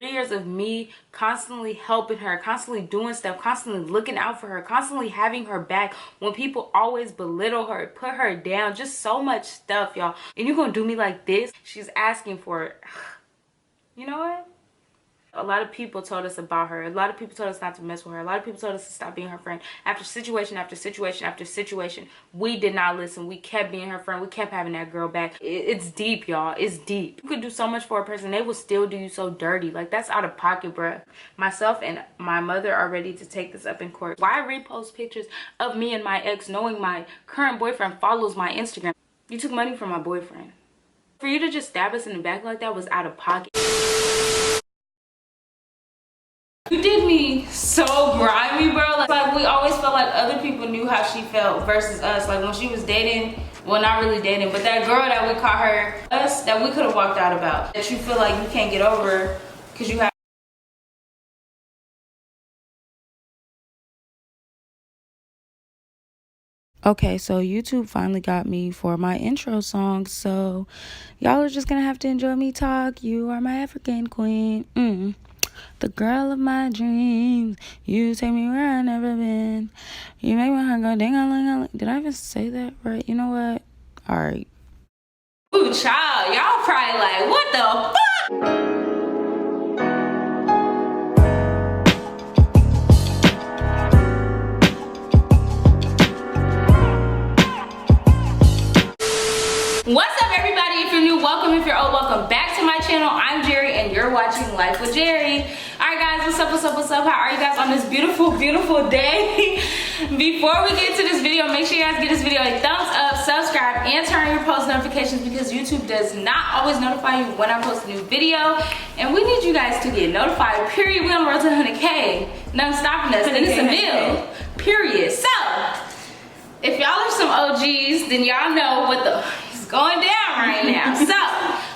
Years of me constantly helping her, constantly doing stuff, constantly looking out for her, constantly having her back when people always belittle her, put her down, just so much stuff, y'all. And you're gonna do me like this? She's asking for it. You know what? A lot of people told us about her. A lot of people told us not to mess with her. A lot of people told us to stop being her friend. After situation after situation after situation, we did not listen. We kept being her friend. We kept having that girl back. It's deep, y'all. It's deep. You could do so much for a person. They will still do you so dirty. Like, that's out of pocket, bruh. Myself and my mother are ready to take this up in court. Why repost pictures of me and my ex knowing my current boyfriend follows my Instagram? You took money from my boyfriend. For you to just stab us in the back like that was out of pocket. You did me so grimy, bro. Like we always felt like other people knew how she felt versus us. Like when she was dating, well, not really dating, but that girl that we caught her, us, that we could have walked out about, that you feel like you can't get over because you have. Okay, so YouTube finally got me for my intro song, so y'all are just gonna have to enjoy me talk. You are my African queen. The girl of my dreams. You take me where I've never been. You make my heart go ding-a-ling-a-ling. Did I even say that right? You know what? Alright. Ooh, child. Y'all probably like, what the fuck? What's up, everybody? If you're new, welcome. If you're old, welcome back to my channel. I'm Jerry and you're watching Life with Jerry. Alright guys, what's up, what's up, what's up? How are you guys on this beautiful, beautiful day? Before we get to this video, make sure you guys give this video a thumbs up, subscribe, and turn on your post notifications because YouTube does not always notify you when I post a new video. And we need you guys to get notified, period. We're on the road to 100K. Nothing stopping us, and it's a meal, period. So, if y'all are some OGs, then y'all know what the is going down right now. So,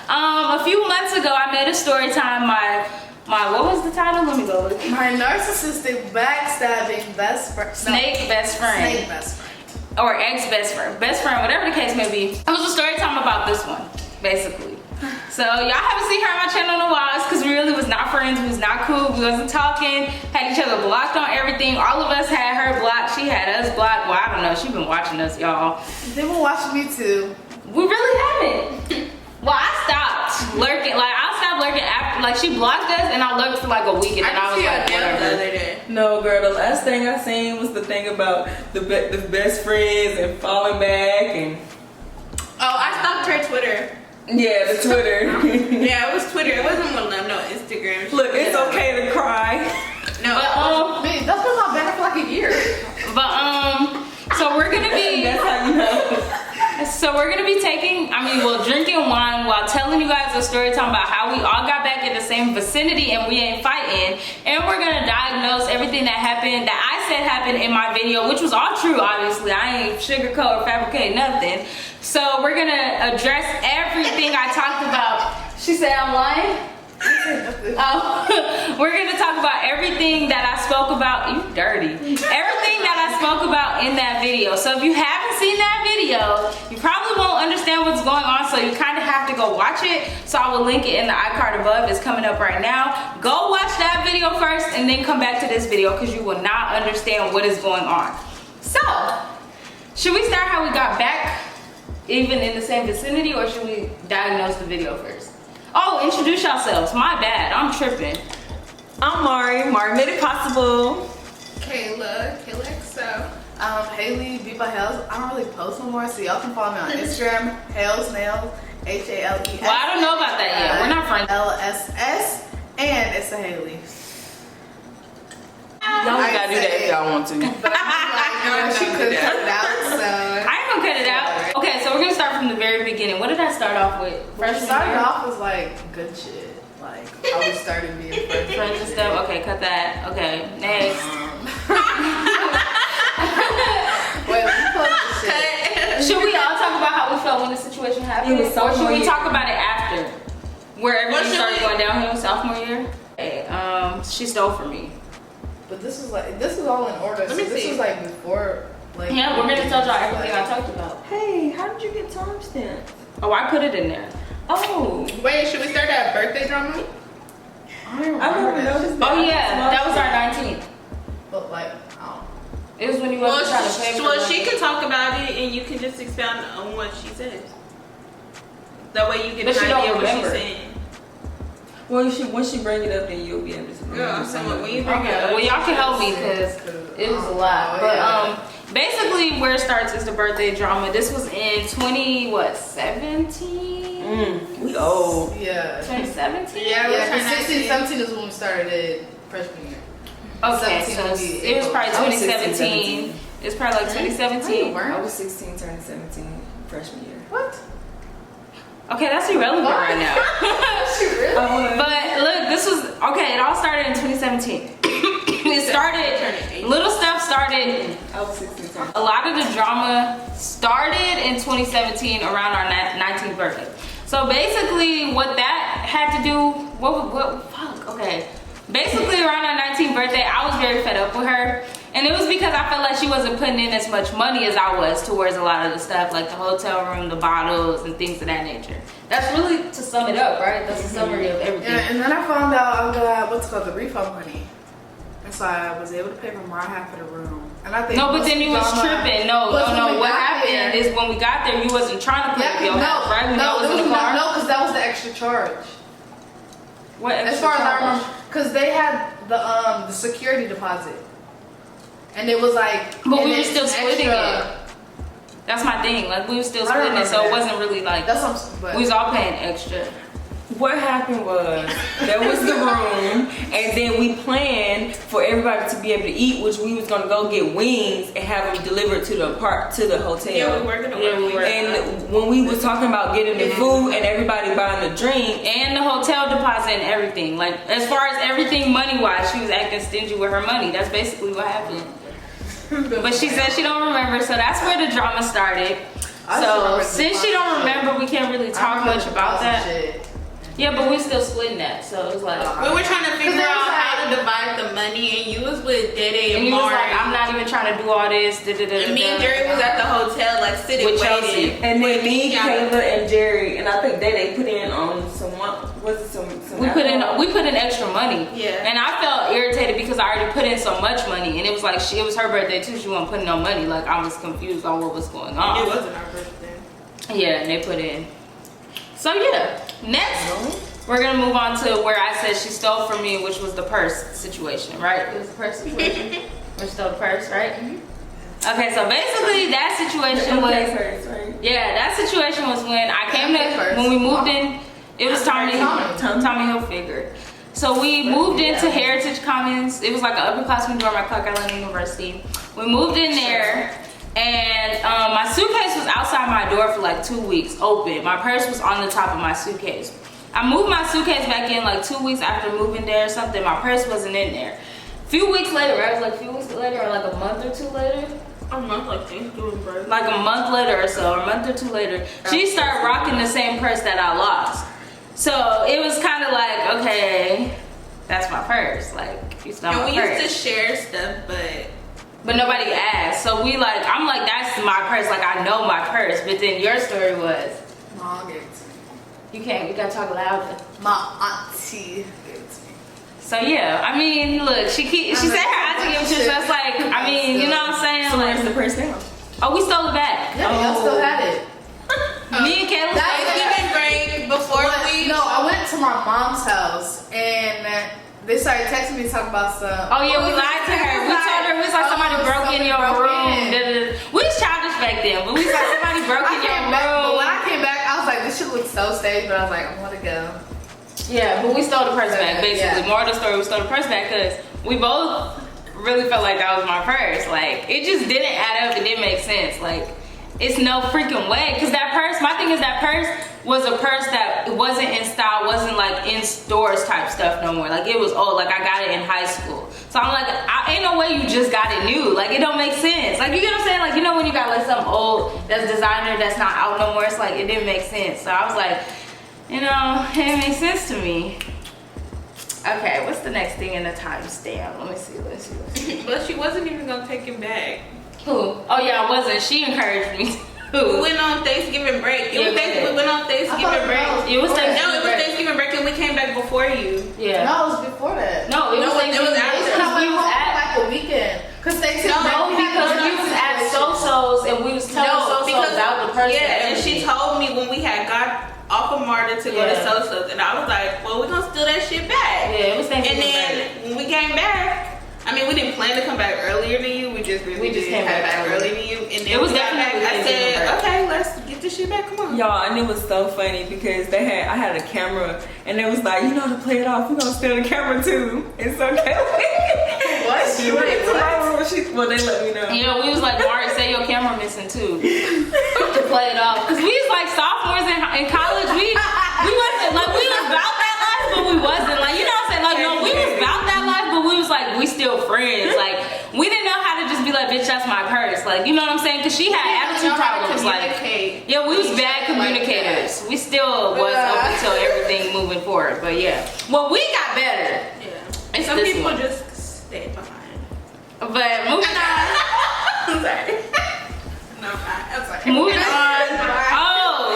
a few months ago, I made a story time. My what was the title? Let me go look. My narcissistic, backstabbing best friend. Snake best friend. Snake best friend. Or ex-best friend. Best friend, whatever the case may be. It was a story time about this one, basically. So y'all haven't seen her on my channel in a while. It's because we really was not friends. We was not cool. We wasn't talking. Had each other blocked on everything. All of us had her blocked. She had us blocked. Well, I don't know. She been watching us, y'all. They been watching me too. We really haven't. Well, I stopped lurking. Like, I stopped lurking after, like, she blocked us and I lurked for like a week and then I was like, whatever. No, girl, the last thing I seen was the thing about the best friends and falling back and... Oh, I stalked her Twitter. Yeah, the Twitter. Yeah, it was Twitter. It wasn't one of them, no, Instagram. Look, it's okay to cry. No, but, man, that's been my banner for like a year. But, so we're gonna be... That's how you know. So we're gonna be drinking wine while telling you guys a story time about how we all got back in the same vicinity and we ain't fighting. And we're gonna diagnose everything that happened, that I said happened in my video, which was all true, obviously. I ain't sugarcoat or fabricate nothing. So we're gonna address everything I talked about. She said I'm lying? We're gonna talk about everything that I spoke about. You dirty. Everything that I spoke about in that video. So if you haven't seen that video, you probably won't understand what's going on, so you kind of have to go watch it. So I will link it in the iCard above. It's coming up right now. Go watch that video first and then come back to this video because you will not understand what is going on. So, should we start how we got back, even in the same vicinity, or should we diagnose the video first? Oh, introduce yourselves. My bad. I'm tripping. I'm Mari. Mari made it possible. Kayla XO. Haley Be by Hales. I don't really post no more, so y'all can follow me on Instagram. Hales Nails. HALES. Well, I don't know about that yet. We're not friends. LSS. And it's a Haley. Y'all gotta do that if y'all want to. But I'm like, no, she could cut it out, so. I ain't gonna cut it out. Okay, so we're gonna start from the very beginning. What did I start off with? First started off was like good shit. Like how we started being friends. Friends and stuff. Okay, cut that. Okay, next. Wait, let me pull up the shit. Should we all talk about how we felt when the situation happened? Or should we talk about it after? Where everything started going downhill sophomore year? Okay, she stole from me. But this is all in order. Let me see. This was like before. Like, yeah, we're gonna tell y'all everything I talked about. Hey, how did you get timestamps? Oh, I put it in there. Oh. Wait, should we start that birthday drama? I don't I remember never that. noticed that. Oh yeah, that was our 19th. But like, I don't. It was when you wasn't trying to pay for well, it. she can talk about it and you can just expound on what she says. That way you get But she an don't idea of what she's remember. saying. Well, once she bring it up, then you'll be able to. Yeah, I'm saying when you bring it Okay, up. well y'all can help me because it was a lot. But basically where it starts is the birthday drama. This was in 17? We old. Yeah. 2017? Yeah, Yeah, 16, 17 is when we started freshman year. Okay, 17 so would be it was probably I was 2017. It's probably like 2017. I was 16, turning 17, freshman year. What? Okay, that's irrelevant right now. She really? But look, this was okay. It all started in 2017. It started. Little stuff started. I was 16, turning. A lot of the drama started in 2017 around our 19th birthday. So basically, what that had to do, fuck, okay. Basically, around our 19th birthday, I was very fed up with her. And it was because I felt like she wasn't putting in as much money as I was towards a lot of the stuff, like the hotel room, the bottles, and things of that nature. That's really, to sum it up, right? That's a summary of everything. Yeah, and then I found out I got what's called the refund money. And so I was able to pay for my half of the room. And I think No, but then you was tripping. No. What happened is when we got there, you wasn't trying to pay for your half, right? When y'all was in the car? No, because that was the extra charge. What extra As far as I charge? remember, because they had the security deposit, and it was like. But and we were it's still splitting extra- it. That's my thing. Like, we were still I splitting it, so it remember wasn't really like. That's what but We was all paying extra. What happened was there was the room, and then we planned for everybody to be able to eat, which we was gonna go get wings and have them delivered to the hotel. Yeah, we were gonna work. And when we was talking about getting the food and everybody buying the drink, And the hotel deposit and everything. Like, as far as everything money-wise, she was acting stingy with her money. That's basically what happened. But she said she don't remember, so that's where the drama started. I just So, remember the since she don't remember, we can't really talk much about that. Shit. Yeah, but we're still splitting that, so it's like... We were trying to figure it was out like- how to divide the money, and you was with Dede And and you was Mari. like, I'm not even trying to do all this. And me and Jerry was at the hotel, like sitting With waiting. Chelsea. and then me, Yeah. Kayla, and Jerry, and I think they put in on some We put in extra money. Yeah. And I felt irritated because I already put in so much money, and it was like it was her birthday too. She wasn't putting no money. Like, I was confused on what was going on. It wasn't our birthday. Yeah, and they put in. So yeah, next we're gonna move on to where I said she stole from me, which was the purse situation, right? It was the purse situation. We stole the purse, right? Okay, so basically that situation was yeah, that situation was when I came to when we moved in. It was Tommy Hilfiger. So we moved into Heritage Commons. It was like an upperclassman dorm at Clark Island University. We moved in there. And my suitcase was outside my door for like 2 weeks, open. My purse was on the top of my suitcase. I moved my suitcase back in like 2 weeks after moving there or something. My purse wasn't in there. Few weeks later, right? It was like a few weeks later or like a month or two later. A month, like Thanksgiving break. Like a month later or so, or a month or two later, she started rocking the same purse that I lost. So it was kind of like, okay, that's my purse. Like, you stole my And purse. we used to share stuff, But nobody asked. So we like, I'm like, that's my purse. Like, I know my purse. But then your story was, No, I'll give it to me. you gotta talk louder. My auntie gave it to me. So yeah, I mean, look, she said her auntie gave it to her, so that's like, I mean, you know what I'm saying? So where's Like, the purse now? oh, we stole it back. Yeah, y'all still had it. Me and Kayla. Thanksgiving break before we. No, I went to my mom's house and they started texting me talking about stuff. Oh yeah, we lied to her. We told her it was like somebody broke in your room. We was childish back then, but we was like somebody broke in your But when room. I came back, I was like, this shit looks so staged, but I was like, I'm gonna go. Yeah, but we stole the purse back. Basically, Yeah. more of the story, we stole the purse back because we both really felt like that was my purse. Like, it just didn't add up. It didn't make sense. Like, it's no freaking way. Because that purse, my thing is that purse was a purse that it wasn't in style, wasn't like in stores type stuff no more. Like, it was old. Like, I got it in high school. So I'm like, ain't no way you just got it new. Like, it don't make sense. Like, you get what I'm saying? Like, you know when you got like something old that's designer that's not out no more, it's like, it didn't make sense. So I was like, you know, it didn't make sense to me. Okay, what's the next thing in the timestamp? Let me see. But she wasn't even gonna take it back. Who? Oh yeah, I wasn't. She encouraged me We to. went on Thanksgiving break. Yeah, We went on Thanksgiving break. It was No, Thanksgiving it was break. Thanksgiving Thanksgiving break and we came back before you. Yeah. No, it was before that. No, it was No, like it was after. Because we we was was at like a weekend. Because Thanksgiving no, because we was at So-So's and we was telling So-So about the person. Yeah, and she told me when we had got off of Marta to go to So-So's, and I was like, well, we're gonna steal that shit back. Yeah, it was Thanksgiving. And then when we came back, I mean, we didn't plan to come back earlier than you. We just came back back earlier than you. And then It was we got back. definitely I said, okay, let's get this shit back. Come on. Y'all, and it was so funny because I had a camera and they was like, you know, to play it off, we're gonna steal the camera too. It's okay. What? Well, they let me know. You know, we was like, Mark, say your camera missing too. To play it off. Because we was like sophomores in college. We wasn't like, we was about that life, but we wasn't. Like, you know what I'm saying? Like, no, we was about that life, but we was like, we still friends. Like, we didn't know how to just be like, bitch, that's my purse. Like, you know what I'm saying? Because she had attitude problems. Like, yeah, we was bad communicators. We still was up until everything moving forward. But yeah. Well, we got better. Yeah. And some people just stay behind. But moving on. I'm sorry. No, I'm sorry. Moving on. Oh,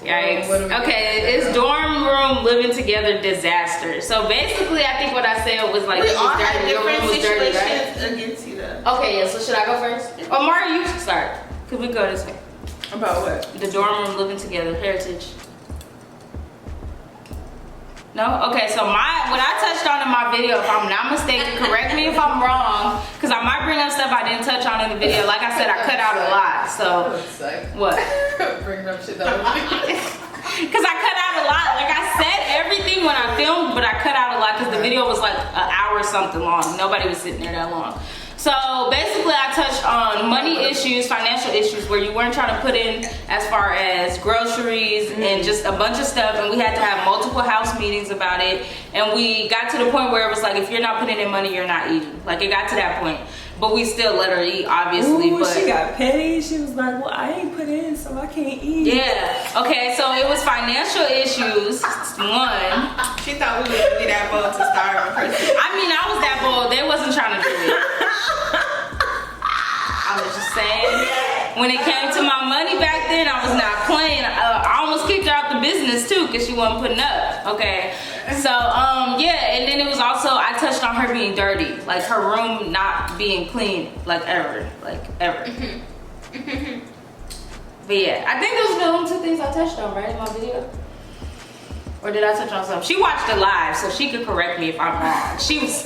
yikes. Okay, it's dorm room living together disaster. So basically, I think what I said was like, We all had your room different was dirty, situations right? against you, though. Okay, yeah. So should I go first? Oh, Mario, you should start. Cause we go this way. About what? The dorm room living together, heritage. No? Okay, so what I touched on in my video, if I'm not mistaken, correct me if I'm wrong, because I might bring up stuff I didn't touch on in the video. Like I said, I cut out a lot, so. What? Bringing up shit that Because I cut out a lot. Like I said everything when I filmed, but I cut out a lot because the video was like an hour something long. Nobody was sitting there that long. So basically I touched on money issues, financial issues where you weren't trying to put in as far as groceries and just a bunch of stuff, and we had to have multiple house meetings about it, and we got to the point where it was like, if you're not putting in money, you're not eating. Like, it got to that point. But we still let her eat, obviously. Ooh, but she got petty. She was like, well, I ain't put in, so I can't eat. yeah. Okay, so it was financial issues, one. She thought we would be that bold to starve a person. I mean, I was that bold. They wasn't trying to do it. I was just saying, when it came to my money back then, I was not playing. I almost kicked her out the business too because she wasn't putting up. Okay, so yeah, and then it was also, I touched on her being dirty, like her room not being clean, like ever. But yeah, I think those are the only two things I touched on, right, in my video. Or did I touch on something? She watched it live, so she could correct me if I'm wrong. She was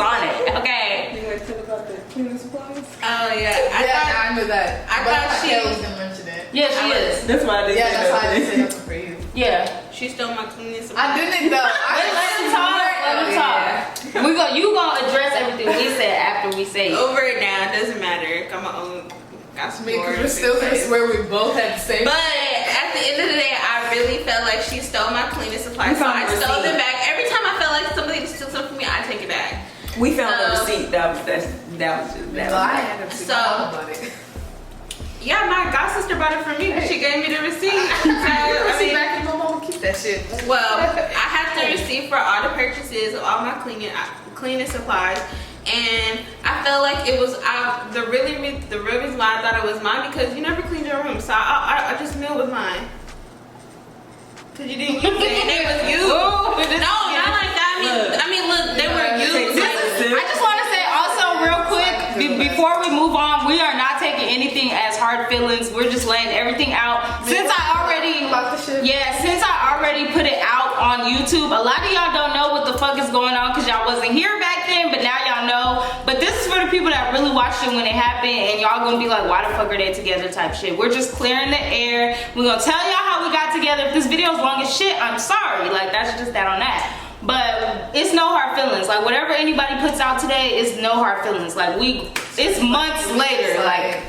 on it. Okay. You guys talk about the cleaning supplies? Oh yeah, I knew that. I thought she was gonna mention it. Yeah, she is. That's why I didn't say Yeah, that's why I nothing. didn't say nothing for you. Yeah. She stole my cleaning I supplies. didn't though. Let him talk. Let him talk. You gonna address everything we said after we say it. Over it now, it doesn't matter. Got my own. Got some more. Because we're still gonna swear we both had the same. But at the end of the day, I really felt like she stole my cleaning supplies. So I stole them back. Every time I felt like somebody steals something from me, I take it back. We found the receipt. That was just I had to see about it. Yeah, my god sister bought it from me, but she gave me the receipt. So, I mean, back and my mom keep that shit. well, I had the receipt for all the purchases of all my cleaning supplies. And I felt like it was the real reason why I thought it was mine, because you never cleaned your room, so I just knew it was mine. Cause you didn't use it, and it was you. No, not like that. I mean, look, they were used. I just want to say also real quick, before we move on, we are not taking anything as hard feelings. We're just laying everything out. Since I already put it out on YouTube, a lot of y'all don't know what the fuck is going on because y'all wasn't here back then, but now y'all know. But this is for the people that really watched it when it happened, and y'all gonna be like, why the fuck are they together type shit. We're just clearing the air. We're gonna tell y'all how we got together. If this video is long as shit, I'm sorry. Like, that's just that on that. But it's no hard feelings. Like, whatever anybody puts out today is no hard feelings. Like, it's months later. Like,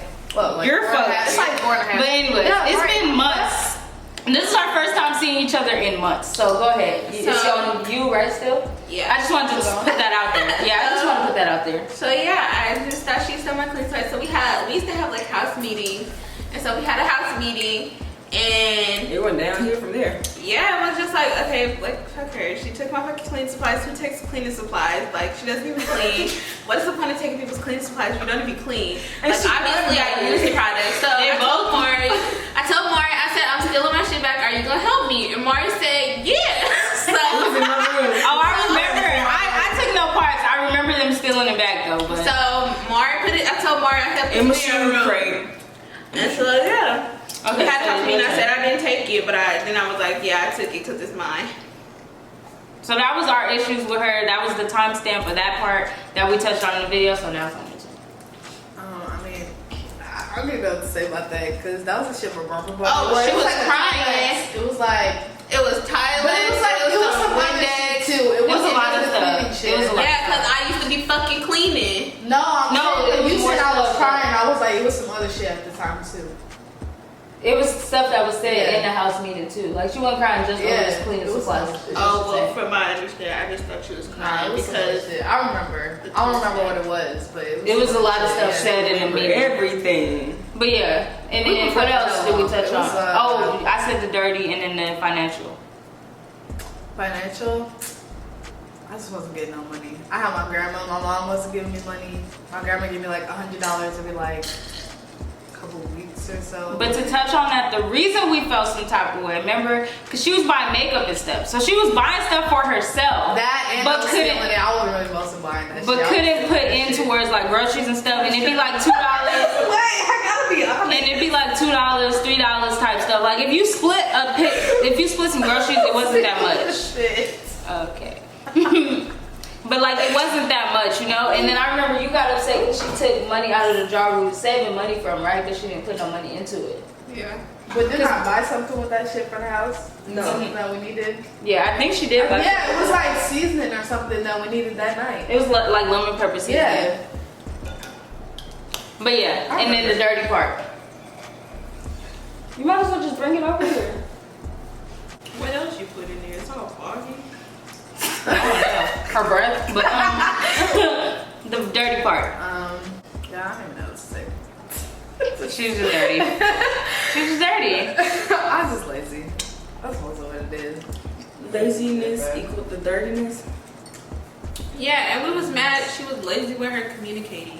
you're fucked. It's like 4.5. But anyway, it's been months. And this is our first time seeing each other in months. So go ahead. It's on you, right, still? Yeah. I just wanted to put that out there. Yeah, I just want to put that out there. So yeah, I just thought she stole my cleaning supplies. So we used to have like house meetings, and so we had a house meeting, and It went downhill from there. yeah, it was just like, okay, like, fuck her. She took my fucking cleaning supplies. Who takes cleaning supplies? Like, she doesn't even clean. What is the point of taking people's cleaning supplies if you don't even clean? Like, obviously, I use the product. So I told Maury, I said, I'm stealing my shit back. Are you gonna help me? And Maury said, yeah. in my shoe crate. And so yeah. Okay, He had so talked to me and I your said turn. I didn't take it, but then I was like, yeah, I took it because it's mine. So that was our issues with her. That was the timestamp of that part that we touched on in the video. So now it's on YouTube. I mean, I don't even know what to say about that because that was the shit for Barbara. Oh, she was crying. It was like, It was Thailand. but it was like, it was some other shit too. It was a wasn't lot of just the stuff. cleaning shit. It was a lot. Yeah, because I used to be fucking cleaning. No, I'm No, saying, it was you more said I was stuff. crying. I was like, it was some other shit at the time too. It was stuff that was said Yeah. in the house meeting too. Like she wasn't crying just over Yeah, this cleaning it was supplies. some- It's Oh, just well, sad. from my understanding, I just thought she was Nah, crying it was some other because shit. I remember. I don't remember what it was, but It was a lot of stuff yeah. said in the meeting. Everything. But yeah, and We then can what touch else on did we it. touch It on? was, Oh, I said the dirty and then the financial. Financial. I just wasn't getting no money. I had my grandma. My mom wasn't giving me money. My grandma gave me like $100 every like couple weeks or so. But to touch on that, the reason we felt some type of way, remember, because she was buying makeup and stuff. So she was buying stuff for herself. that and but I was couldn't- stealing it. I wasn't really mostly buying that but shit. couldn't put in towards like groceries and stuff, and it'd be like $2. Wait, I gotta be honest. And it'd be like $2, $3 type stuff. Like if you split some groceries, it wasn't that much. Shit. Okay. But like it wasn't that much, you know. And then I remember you got upset because she took money out of the jar we were saving money from, right? But she didn't put no money into it. yeah. But didn't I buy something with that shit for the house? No. Something that we needed? Yeah, I think she did. Buy Yeah, it was like seasoning or something that we needed that night. it was like lemon pepper seasoning. Yeah. But yeah, and then the dirty part. You might as well just bring it over here. What else you put in there? It's all foggy. Her breath, but the dirty part. Yeah, I don't even know what to say. She was just dirty. She was just dirty. I'm just lazy. That's mostly what it is. Laziness equal to dirtiness. Yeah, and we was mad she was lazy with her communicating.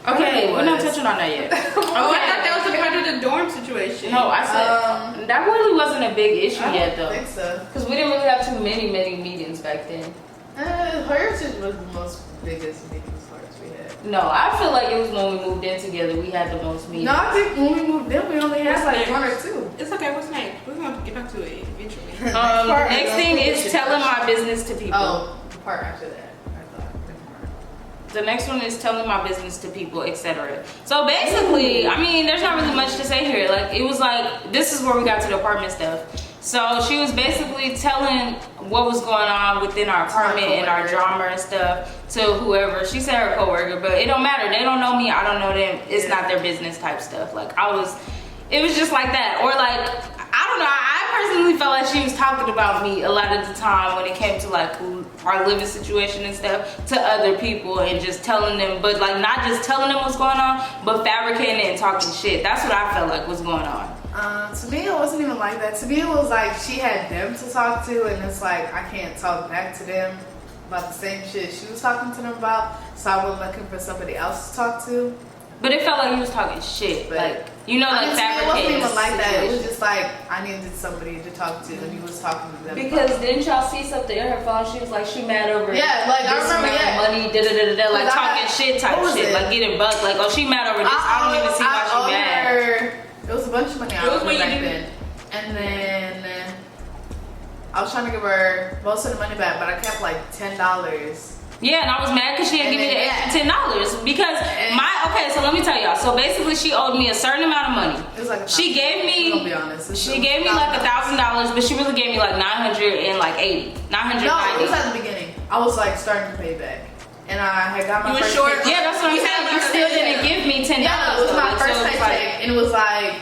Okay, we're not was. touching on that yet. Oh, I thought that was a part of the dorm situation. No, I said that really wasn't a big issue I yet don't though. think so. Because we didn't really have too many meetings back then. Hers was the most biggest meeting parts we had. No, I feel like it was when we moved in together we had the most meetings. No, I think when we moved in, we only had like What's one or two. It's okay, what's next? We're going to get back to it eventually. The part next is thing also is what telling you- my business to people. Oh, the part after that. I thought. The next one is telling my business to people, etc. So basically, I mean, there's not really much to say here. Like, it was like, this is where we got to the apartment stuff. So she was basically telling what was going on within our apartment and our coworker. drama and stuff to whoever. She said her coworker, but it don't matter. They don't know me. I don't know them. It's not their business type stuff. Like, it was just like that. Or like, I don't know. I personally felt like she was talking about me a lot of the time when it came to like our living situation and stuff to other people and just telling them, but like not just telling them what's going on, but fabricating it and talking shit. That's what I felt like was going on. To me, it wasn't even like that. To me, it was like she had them to talk to, and it's like I can't talk back to them about the same shit she was talking to them about. So I was looking for somebody else to talk to. But it felt like he was talking shit. But like, you know, like I mean, to me, it wasn't fabricating even like that. It was situations. just like I needed somebody to talk to, and he was talking to them. Because didn't y'all see something in her phone? She was like, she mad over Yeah, like, I this remember, amount yeah. of money, da da da da, like Because I talking had- shit type what was shit, it? like getting bucked. Like, oh, she mad over this. I don't even see why she owed mad. her- It was a bunch of money I It was owed her when you back didn't- then, and then I was trying to give her most of the money back, but I kept like $10. Yeah, and I was mad because she didn't give me the And then, extra $10 because okay, so let me tell y'all. So basically, she owed me a certain amount of money. It was like She gave me. I'm gonna be honest. She gave me like $1,000, but she really gave me like $980, $990. No, it was at the beginning. I was like starting to pay back, and I had got my You were first short? paycheck. Yeah, that's what I'm You saying. had You like still a- didn't give me $10. Yeah, it was though. my Like, so first it was paycheck, like- and it was like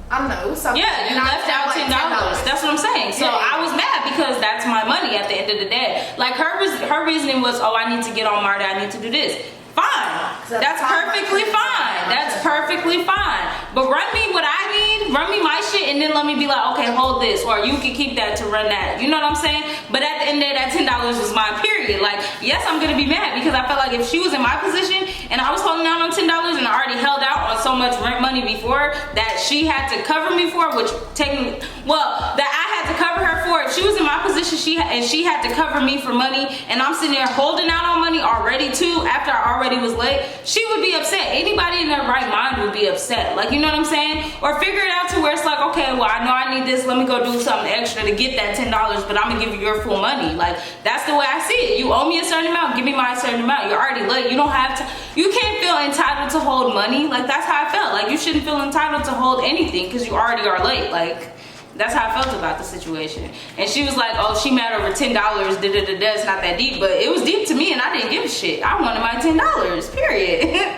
I don't know, it was something. Yeah, you And I left had, out like, $10. That's what I'm saying. So Yeah. I was mad because that's my money at the end of the day. Like her reasoning was, oh, I need to get on Marta. I need to do this. Fine. at That's the time, I perfectly couldn't fine. do that. That's perfectly fine. But run me what I need run me my shit, and then let me be like, okay, hold this, or you can keep that to run that. You know what I'm saying? But at the end of that, $10 was mine, period. Like, yes, I'm gonna be mad because I felt like if she was in my position and I was holding out on $10 and I already held out on so much rent money before that she had to cover me for, which technically, well, that I had to cover her for. If she was in my position, she had to cover me for money, and I'm sitting there holding out on money already too after I already was late, she would be upset. Anybody in their right mind would be upset. Like, you know what I'm saying? Or figure it out to where it's like, okay, well, I know I need this, let me go do something extra to get that $10, but I'm gonna give you your full money. Like, that's the way I see it. You owe me a certain amount, give me my certain amount. You're already late. You don't have to, you can't feel entitled to hold money. Like, that's how I felt. Like, you shouldn't feel entitled to hold anything because you already are late. Like, that's how I felt about the situation. And she was like, oh, she mad over $10, da-da-da-da, it's not that deep. But it was deep to me, and I didn't give a shit. I wanted my $10, period.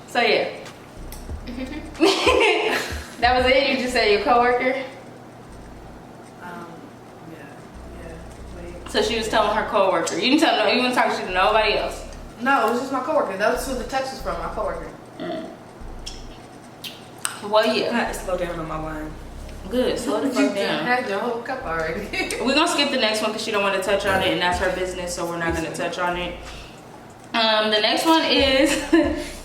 So, yeah. That was it? You just said your coworker? Yeah, wait. So she was telling her coworker. You didn't tell no, you weren't talking shit to nobody else. No, it was just my coworker. That was who the text was from, my coworker. Well, I yeah. had to slow down on my wine. Good. Slow the You fuck down. had your whole cup already. We're gonna skip the next one because she don't want to touch on it, and that's her business, so we're not gonna touch on it. The next one is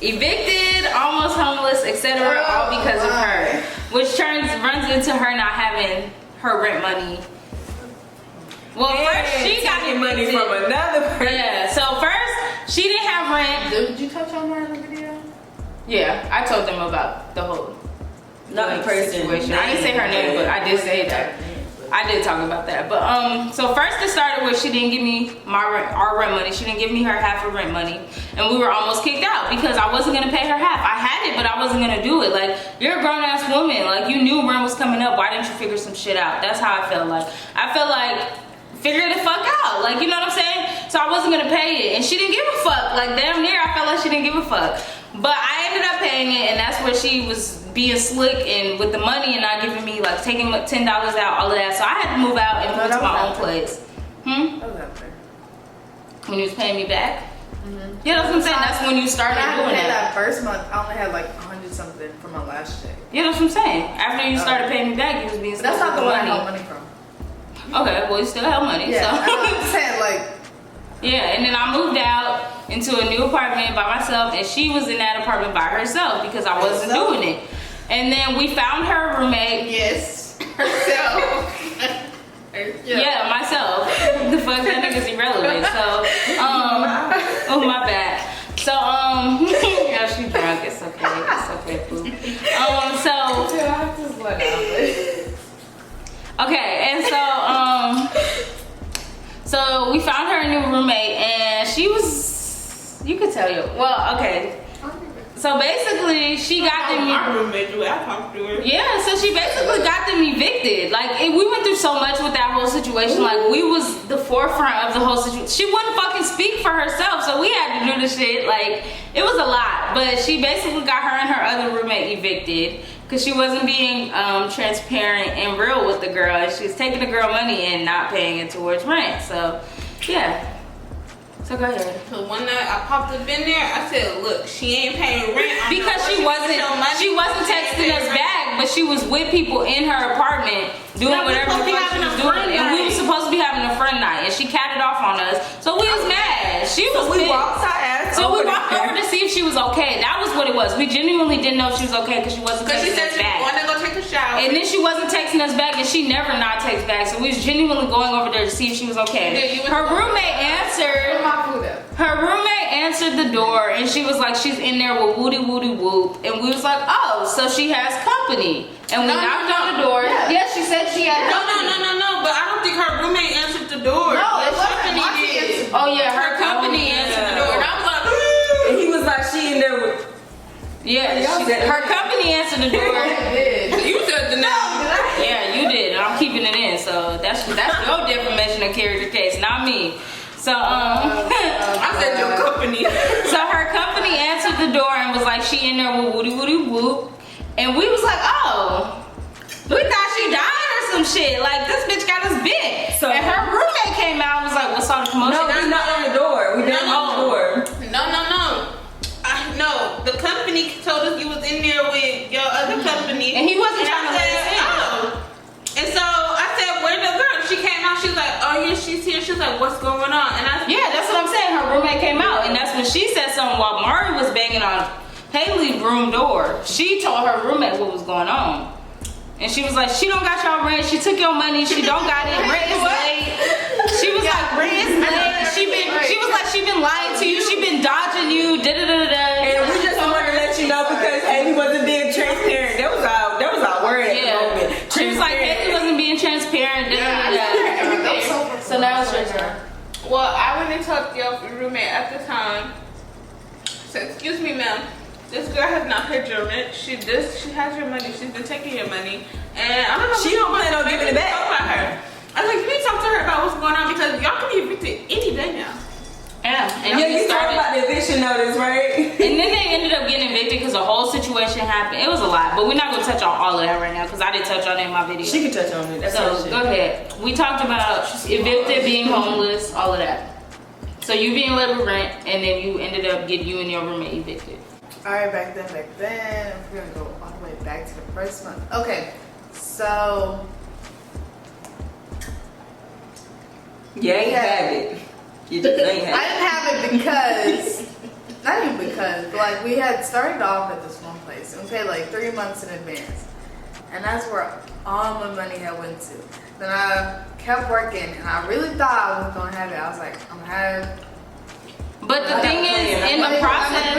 evicted, almost homeless, etc., all because of her, which runs into her not having her rent money. Well, first she got taking money evicted from another person. Yeah. So first she didn't have rent. Did you touch on her in the video? Yeah, I told them about the whole Not the person. situation. I didn't say her name, but I did say that. I did talk about that. But so first it started with she didn't give me our rent money. She didn't give me her half of rent money, and we were almost kicked out because I wasn't gonna pay her half. I had it, but I wasn't gonna do it. Like, you're a grown ass woman. Like, you knew rent was coming up. Why didn't you figure some shit out? That's how I felt. Like, I felt like, figure the fuck out. Like, you know what I'm saying? So I wasn't gonna pay it, and she didn't give a fuck. Like, damn near, I felt like she didn't give a fuck. But I ended up paying it, and that's where she was being slick and with the money and not giving me, like, taking $10 out, all of that. So I had to move out and move to my own place. That was out there. When you was paying me back? Yeah, that's what I'm saying. That's when you started When I doing had that. that first month, I only had like 100 something from my last check. Yeah, that's what I'm saying. After you started paying me back, you was being But that's slick not the with one I money. held money from. Okay, well, you still have money. Yeah, So. I'm saying like. Yeah, and then I moved out into a new apartment by myself, and she was in that apartment by herself because I wasn't doing it. And then we found her roommate. Yes, herself. Yeah, myself. The fuck, that nigga's irrelevant. So, oh my bad. So, yeah, she drunk. It's okay. It's okay, boo. So. Yeah, I just let out. Okay, and so we found her a new roommate, and she was, you could tell you, well, okay. So basically, she got them. My roommate, I talked to her. Yeah, so she basically got them evicted. Like, we went through so much with that whole situation. Like, we was the forefront of the whole situation. She wouldn't fucking speak for herself, so we had to do the shit. Like, it was a lot. But she basically got her and her other roommate evicted because she wasn't being transparent and real with the girl. And she was taking the girl money and not paying it towards rent. So, yeah. So go ahead. So one night I popped up in there, I said, look, she ain't paying rent. Because she wasn't texting us back, but she was with people in her apartment doing whatever the fuck she was doing. And we were supposed to be having a friend night, and she catted off on us. So we was mad. She was We pissed. walked our ass So we over walked there. over to see if she was okay. That was what it was. We genuinely didn't know if she was okay because she wasn't Because she texting said us she back. wanted to go take a shower. And then she wasn't texting us back, and she never not texts back. So we was genuinely going over there to see if she was okay. Her roommate answered. Put my food up. Her roommate answered the door, and she was like, she's in there with woody woody whoop. And we was like, oh, so she has company. And we knocked on the door. Yeah. She said she had No, company. but I don't think her roommate answered the door. No, Her it wasn't. company Monty did. answered. Oh yeah, Her company answered the door. And I was like, And he was like, she in there with. yeah. Her company answered the door. you said the name. Yeah, you did. I'm keeping it in. So that's your defamation of character case, not me. So I said your company. So her company answered the door and was like, she in there with woody woody whoop. And we was like, oh, we thought she died or some shit. Like, this bitch got us bit. So- and her roommate came out and was like, what's all the commotion? No, we knocked on the door. We knocked on the door. No. The company told us you was in there with your other company. And he wasn't And trying to I let yeah, she's here. She was like, what's going on? And yeah, that's what I'm saying. Her roommate came out, and that's when she said something while Mari was banging on Haley's room door. She told her roommate what was going on. And she was like, she don't got y'all rent. She took your money. She don't got it. Rent is late. She was like, rent is late. She was like, she been lying to you. She been dodging you. Da da da da. And we just wanted to let you know because Haley wasn't being transparent. That was our word at the moment. She was like, Haley wasn't being transparent. Da da da. So now it's your turn. Well, I went and talked to your roommate at the time. So, excuse me, ma'am. This girl has not paid your rent. She has your money. She's been taking your money, and I don't know. She don't plan on giving it back. Talk about her. I was like, you need to talk to her about what's going on because y'all can be evicted any day now. Yeah, and you started about the eviction notice, right? And then they ended up getting evicted because the whole situation happened. It was a lot, but we're not gonna touch on all of that right now because I didn't touch on it in my video. She can touch on it. That's so go ahead. We talked about evicted, being homeless, all of that. So you being left with rent, and then you ended up getting you and your roommate evicted. Alright, back then, we're gonna go all the way back to the first month. Okay, so yeah, you have it. You just ain't have it. I didn't have it because, not even because, but like we had started off at this one place and we paid like 3 months in advance. And that's where all my money had went to. Then I kept working and I really thought I wasn't gonna have it. I was like, I'm gonna have. But the thing is, in the process,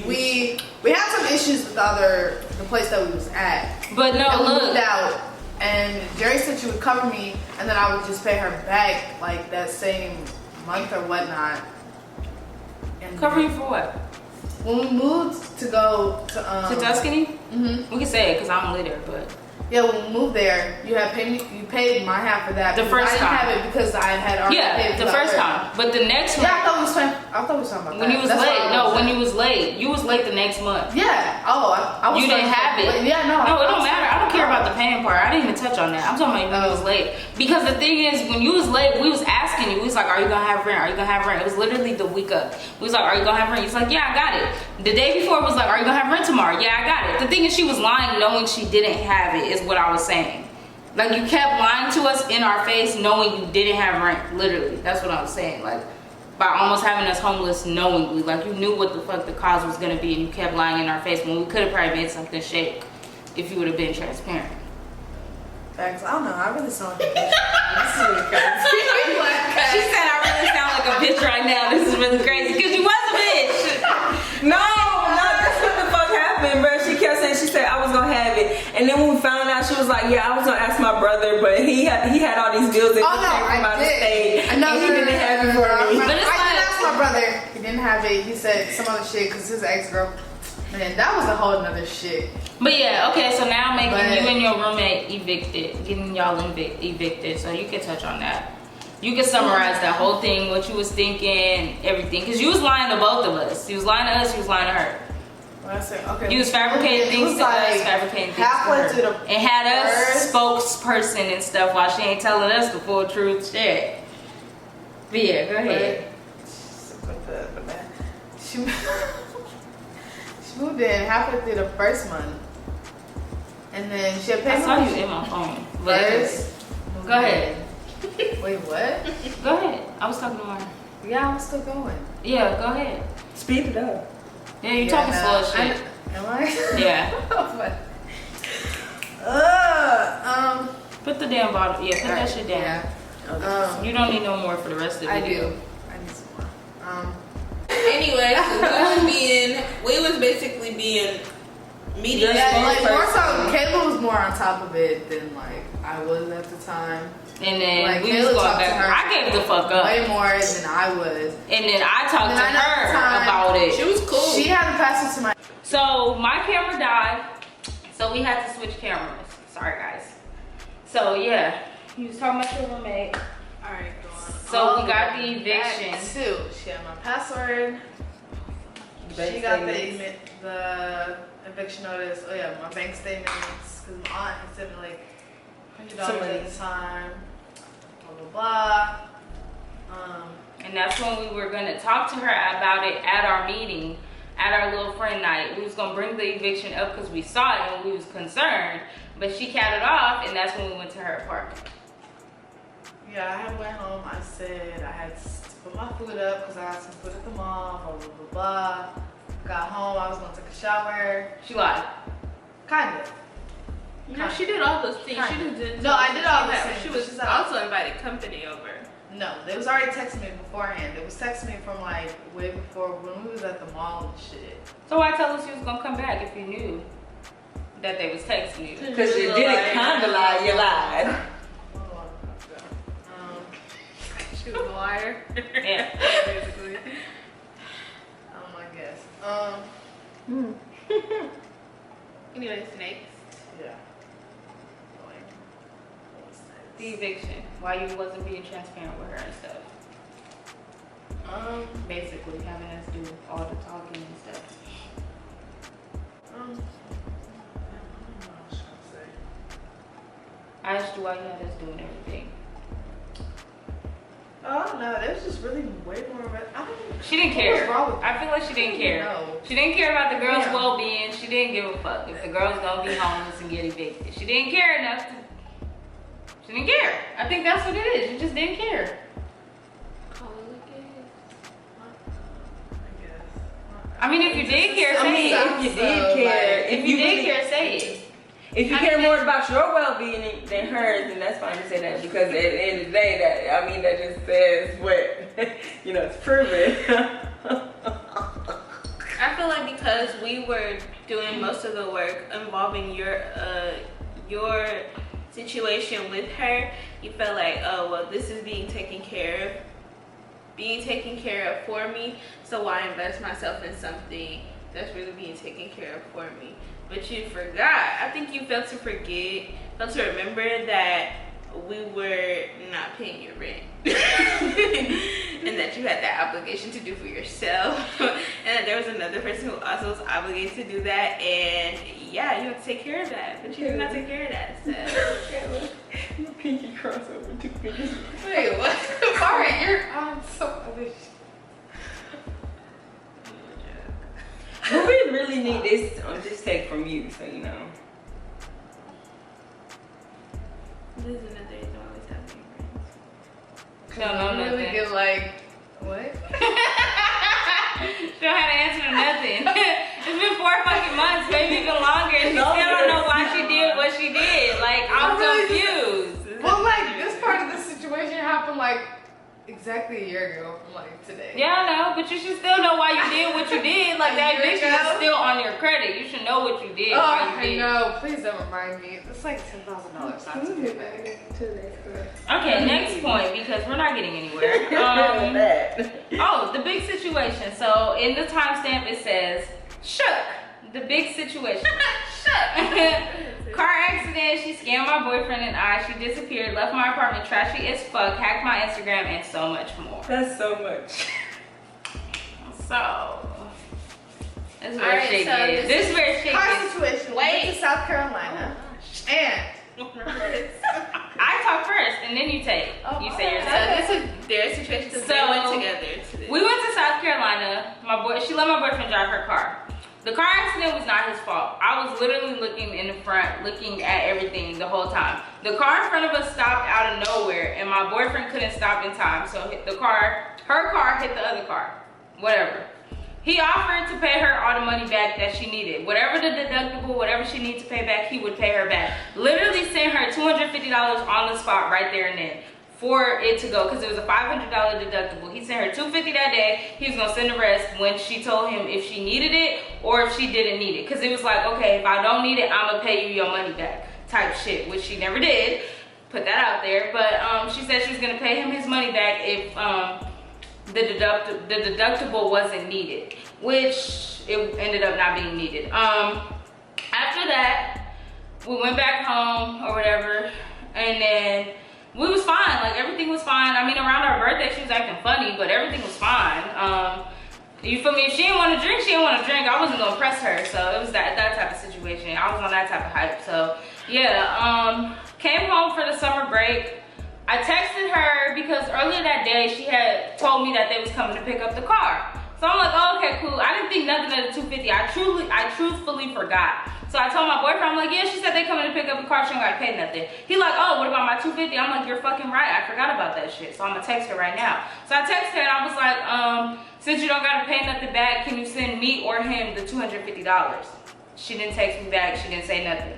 we had some issues with the place that we was at. But no, and we look. moved out, and Jerry said she would cover me, and then I would just pay her back like that same month or whatnot. And Cover you for what? when we moved to go to Tuscany? Mm-hmm. We can say it because I don't live there, but yeah, when we moved there, you paid my half for that. The first I didn't time. have it because I had already paid for the first time. But the next one, Yeah, I thought we was talking about when that. you was That's late. what I No, was when saying. you was late. You was late the next month. Yeah. Oh, I was. You didn't have it. Yeah, no. No, it don't matter. I don't care about the paying part. I didn't even touch on that. I'm talking about when you was late. Because the thing is, when you was late, we was asking you. We was like, are you gonna have rent? Are you gonna have rent? It was literally the week up. We was like, are you gonna have rent? He's like, yeah, I got it. The day before it was like, are you gonna have rent tomorrow? Yeah, I got it. The thing is, she was lying knowing she didn't have it, is what I was saying. Like, you kept lying to us in our face knowing you didn't have rent. Literally. That's what I was saying. Like, by almost having us homeless knowingly. Like, you knew what the fuck the cause was gonna be and you kept lying in our face when we could have probably made something shake if you would have been transparent. Facts. I don't know. I really sound like a bitch. This is really crazy. She said I really sound like a bitch right now. This is really crazy because you was a bitch. No, that's what the fuck happened, bro. She kept saying, she said I was gonna have it, and then when we found out, she was like, yeah, I was gonna ask my brother, but he had all these bills that came from out of state, and he didn't have it for me. But I did ask my brother. He didn't have it. He said some other shit because his ex-girl. Man, that was a whole nother shit. But yeah, okay, so now making you and your roommate evicted, getting y'all evicted, so you can touch on that. You can summarize that whole thing, what you was thinking, everything, because you was lying to both of us. You was lying to us, you was lying to her. What I said, okay. You was fabricating things to us, fabricating things to her. And had us spokesperson and stuff while she ain't telling us the full truth shit. But yeah, go ahead. She moved in halfway through the first month. And then she had paid I saw you in my phone. But go ahead. Wait, what? Go ahead. I was talking to Martin. Yeah, I'm still going. Yeah, go ahead. Speed it up. Yeah, you talking slow as shit. Am I? Yeah. Put the damn bottle. Yeah, put that shit down. Yeah. You don't need no more for the rest of the video. I need some more. Anyway, we was basically being media. Yeah, like more so, Kayla was more on top of it than like I was at the time. And then like, we was Kayla going talked back. to her I gave the fuck up. way more than I was. And then I talked to And then her at the time, about it. She was cool. She had to pass it to my. So my camera died, so we had to switch cameras. Sorry guys. So yeah, you was talking about your roommate. All right, go on. So we got the eviction. Too. She had my password. She got the eviction notice. Oh yeah, my bank statements. Cause my aunt had sent me like $100 at the time. Blah blah blah. And that's when we were gonna talk to her about it at our meeting, at our little friend night. We was gonna bring the eviction up because we saw it and we was concerned, but she cut it off, and that's when we went to her apartment. Yeah, I had went home. I said I had to put my food up because I had some food at the mall, blah, blah, blah, blah. Got home, I was going to take a shower. She lied. Kind of. No, she did all those things. She just didn't. No, I did all those things. She was also invited company over. No, they was already texting me beforehand. They was texting me from like way before when we was at the mall and shit. So why tell us you was gonna come back if you knew that they was texting you? Because you didn't kind of lie, you lied. She was a liar. Yeah. Basically. I guess. Anyways, next. Yeah. The eviction. Why you wasn't being transparent with her and stuff. Basically having us do all the talking and stuff. I don't know what I was trying to say. I asked you why you had us doing everything. Oh no, that was just really way more. She didn't care. What was wrong with I feel like she didn't care. know. She didn't care about the girl's Yeah. well-being. She didn't give a fuck if the girl's gonna be homeless and get evicted. She didn't care enough to. She didn't care. I think that's what it is. You just didn't care. I mean, if you did care, say it. If you did care, If you did care, say it. If you care more about your well-being than hers, then that's fine to say that, because at the end of the day, that just says what it's proven. I feel like because we were doing most of the work involving your situation with her, you felt like, oh well, this is being taken care of for me, so why invest myself in something that's really being taken care of for me? But you forgot. I think you failed to remember that we were not paying your rent. And that you had that obligation to do for yourself. And that there was another person who also was obligated to do that. And yeah, you have to take care of that. But you did not take care of that. So. Your pinky crossover 2 fingers. Wait, what? Alright, I'm so foolish. But we really need this take from you, so you know. This is another reason why we stop being friends. No, really nothing. get like, what? She don't have to answer to nothing. It's been 4 fucking months, maybe even longer. She still don't know why she did what she did. Like, I'm confused. Well, like, this part of the situation happened like exactly a year ago from like today. Yeah, I know, but you should still know why you did what you did. Like, that eviction is still on your credit. You should know what you did. Oh, why you I did. know. Please don't remind me. It's like $10,000 not to pay back. Okay, next point, because we're not getting anywhere. Oh, the big situation. So in the timestamp it says, shook. The big situation. Shook. Car accident, she scammed my boyfriend and I. She disappeared, left my apartment trashy as fuck, hacked my Instagram, and so much more. That's so much. So, this is All where right, shit so is. This is where shit Car is. situation. Wait. Went to South Carolina. And I talk first, and then you take. You say yours. So this is their situation. So they went together to this. We went to South Carolina. She let my boyfriend drive her car. The car accident was not his fault. I was literally looking in the front, looking at everything the whole time. The car in front of us stopped out of nowhere, and my boyfriend couldn't stop in time. So her car hit the other car. Whatever. He offered to pay her all the money back that she needed. Whatever the deductible, whatever she needed to pay back, he would pay her back. Literally sent her $250 on the spot right there and then for it to go, because it was a $500 deductible. He sent her $250 that day. He was gonna send the rest when she told him if she needed it or if she didn't need it. Because it was like, okay, if I don't need it, I'm gonna pay you your money back type shit, which she never did. Put that out there. But she said she was gonna pay him his money back if the deductible wasn't needed, which it ended up not being needed. After that, we went back home or whatever, and then we was fine. Like, everything was fine. I mean, around our birthday, she was acting funny, but everything was fine. You feel me? If she didn't want to drink, she didn't want to drink. I wasn't gonna press her, so it was that type of situation. I was on that type of hype. So yeah, came home for the summer break. I texted her because earlier that day she had told me that they was coming to pick up the car. So I'm like, oh, okay, cool. I didn't think nothing of the $250. I truthfully forgot. So I told my boyfriend, I'm like, yeah, she said they coming to pick up the car, she don't gotta pay nothing. He like, oh, what about my $250? I'm like, you're fucking right, I forgot about that shit. So I'm gonna text her right now. So I texted her and I was like, since you don't gotta pay nothing back, can you send me or him the $250? She didn't text me back, she didn't say nothing.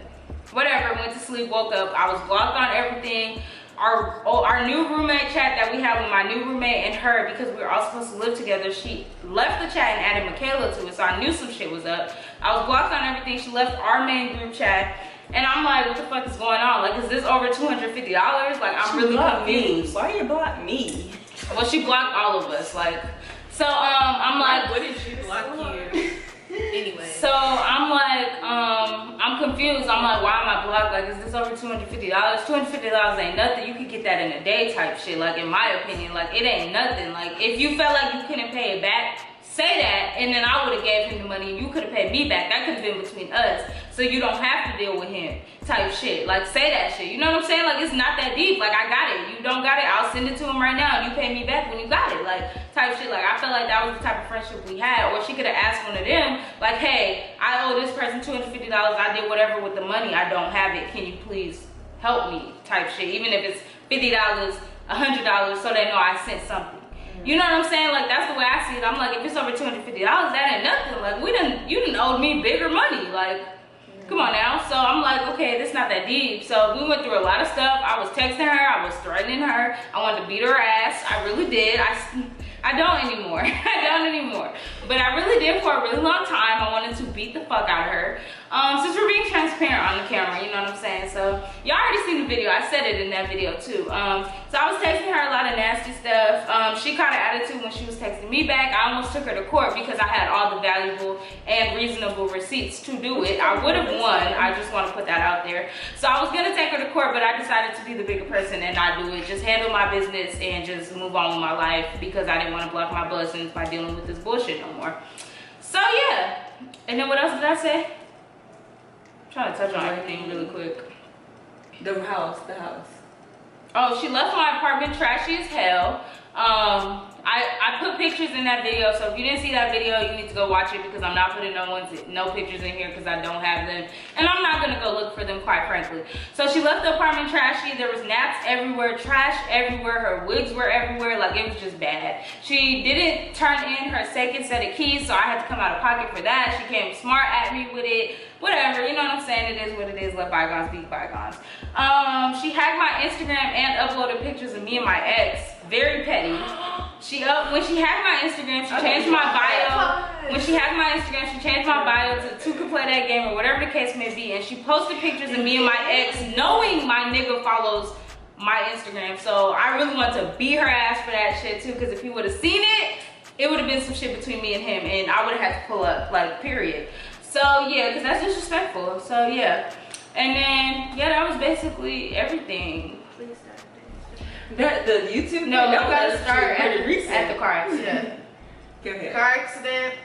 Whatever, went to sleep, woke up, I was blocked on everything. Our new roommate chat that we have with my new roommate and her, because we were all supposed to live together, she left the chat and added Michaela to it, so I knew some shit was up. I was blocked on everything. She left our main group chat, and I'm like, what the fuck is going on? Like, is this over $250? Like, I'm really confused. Why you block me? Well, she blocked all of us, like, so I'm like, what did she block you? Anyway. So I'm like, I'm confused. I'm like, why am I blocked? Like, is this over $250? $250 ain't nothing. You could get that in a day type shit. Like, in my opinion, like, it ain't nothing. Like, if you felt like you couldn't pay it back, say that, and then I would have gave him the money and you could have paid me back. That could have been between us, so you don't have to deal with him type shit. Like, say that shit. You know what I'm saying? Like, it's not that deep. Like, I got it. You don't got it, I'll send it to him right now and you pay me back when you got it. Like, type shit. Like, I felt like that was the type of friendship we had. Or she could have asked one of them, like, hey, I owe this person $250. I did whatever with the money. I don't have it. Can you please help me? Type shit. Even if it's $50, $100, so they know I sent something. You know what I'm saying? Like, that's the way I see it. I'm like, if it's over $250, that ain't nothing. Like, you done owed me bigger money. Like, come on now. So I'm like, okay, this not that deep. So we went through a lot of stuff. I was texting her. I was threatening her. I wanted to beat her ass. I really did. I don't anymore. I don't anymore. But I really did for a really long time. I wanted to beat the fuck out of her. Since we're being transparent on the camera, you know what I'm saying? So y'all already seen the video. I said it in that video too. So I was texting her a lot of nasty stuff. She caught an attitude when she was texting me back. I almost took her to court because I had all the valuable and reasonable receipts to do it. I would have won. I just want to put that out there. So I was gonna take her to court, but I decided to be the bigger person and not do it. Just handle my business and just move on with my life because I didn't want to block my blessings by dealing with this bullshit no more. So yeah. And then what else did I say? I'm trying to touch on everything really quick. The house. Oh, she left my apartment trashy as hell. I put pictures in that video, so if you didn't see that video, you need to go watch it because I'm not putting no pictures in here because I don't have them, and I'm not gonna go look for them, quite frankly. So she left the apartment trashy. There was naps everywhere, trash everywhere, her wigs were everywhere. Like, it was just bad. She didn't turn in her second set of keys, so I had to come out of pocket for that. She came smart at me with it. Whatever, you know what I'm saying? It is what it is. Let bygones be bygones. She hacked my Instagram and uploaded pictures of me and my ex. Very petty. When she hacked my Instagram, she changed my bio. When she hacked my Instagram, she changed my bio to two can play that game or whatever the case may be. And she posted pictures of me and my ex, knowing my nigga follows my Instagram. So I really want to beat her ass for that shit too, because if he would have seen it, it would have been some shit between me and him, and I would have had to pull up, like, period. So yeah, because that's disrespectful. So yeah. And then, yeah, that was basically everything. Please start. The YouTube? No, we that gotta was start pretty at the car accident. Go ahead. Car accident.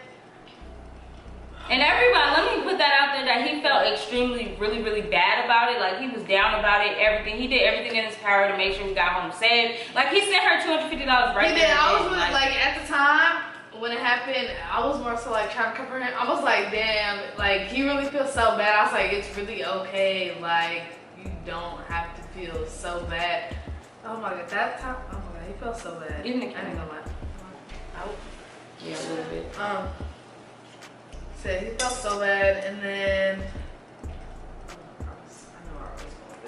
And everybody, let me put that out there that he felt extremely, really bad about it. Like, he was down about it, everything. He did everything in his power to make sure we got home safe. Like, he sent her $250 right He there. did. I was really, like, at the time when it happened, I was more so like trying to cover him. I was like, damn, like, he really feels so bad. I was like, it's really okay. Like, you don't have to feel so bad. Oh my god, that time, oh my god, he felt so bad. Even the I ain't gonna lie. Yeah, a little bit. So he felt so bad, and then I know where I was going with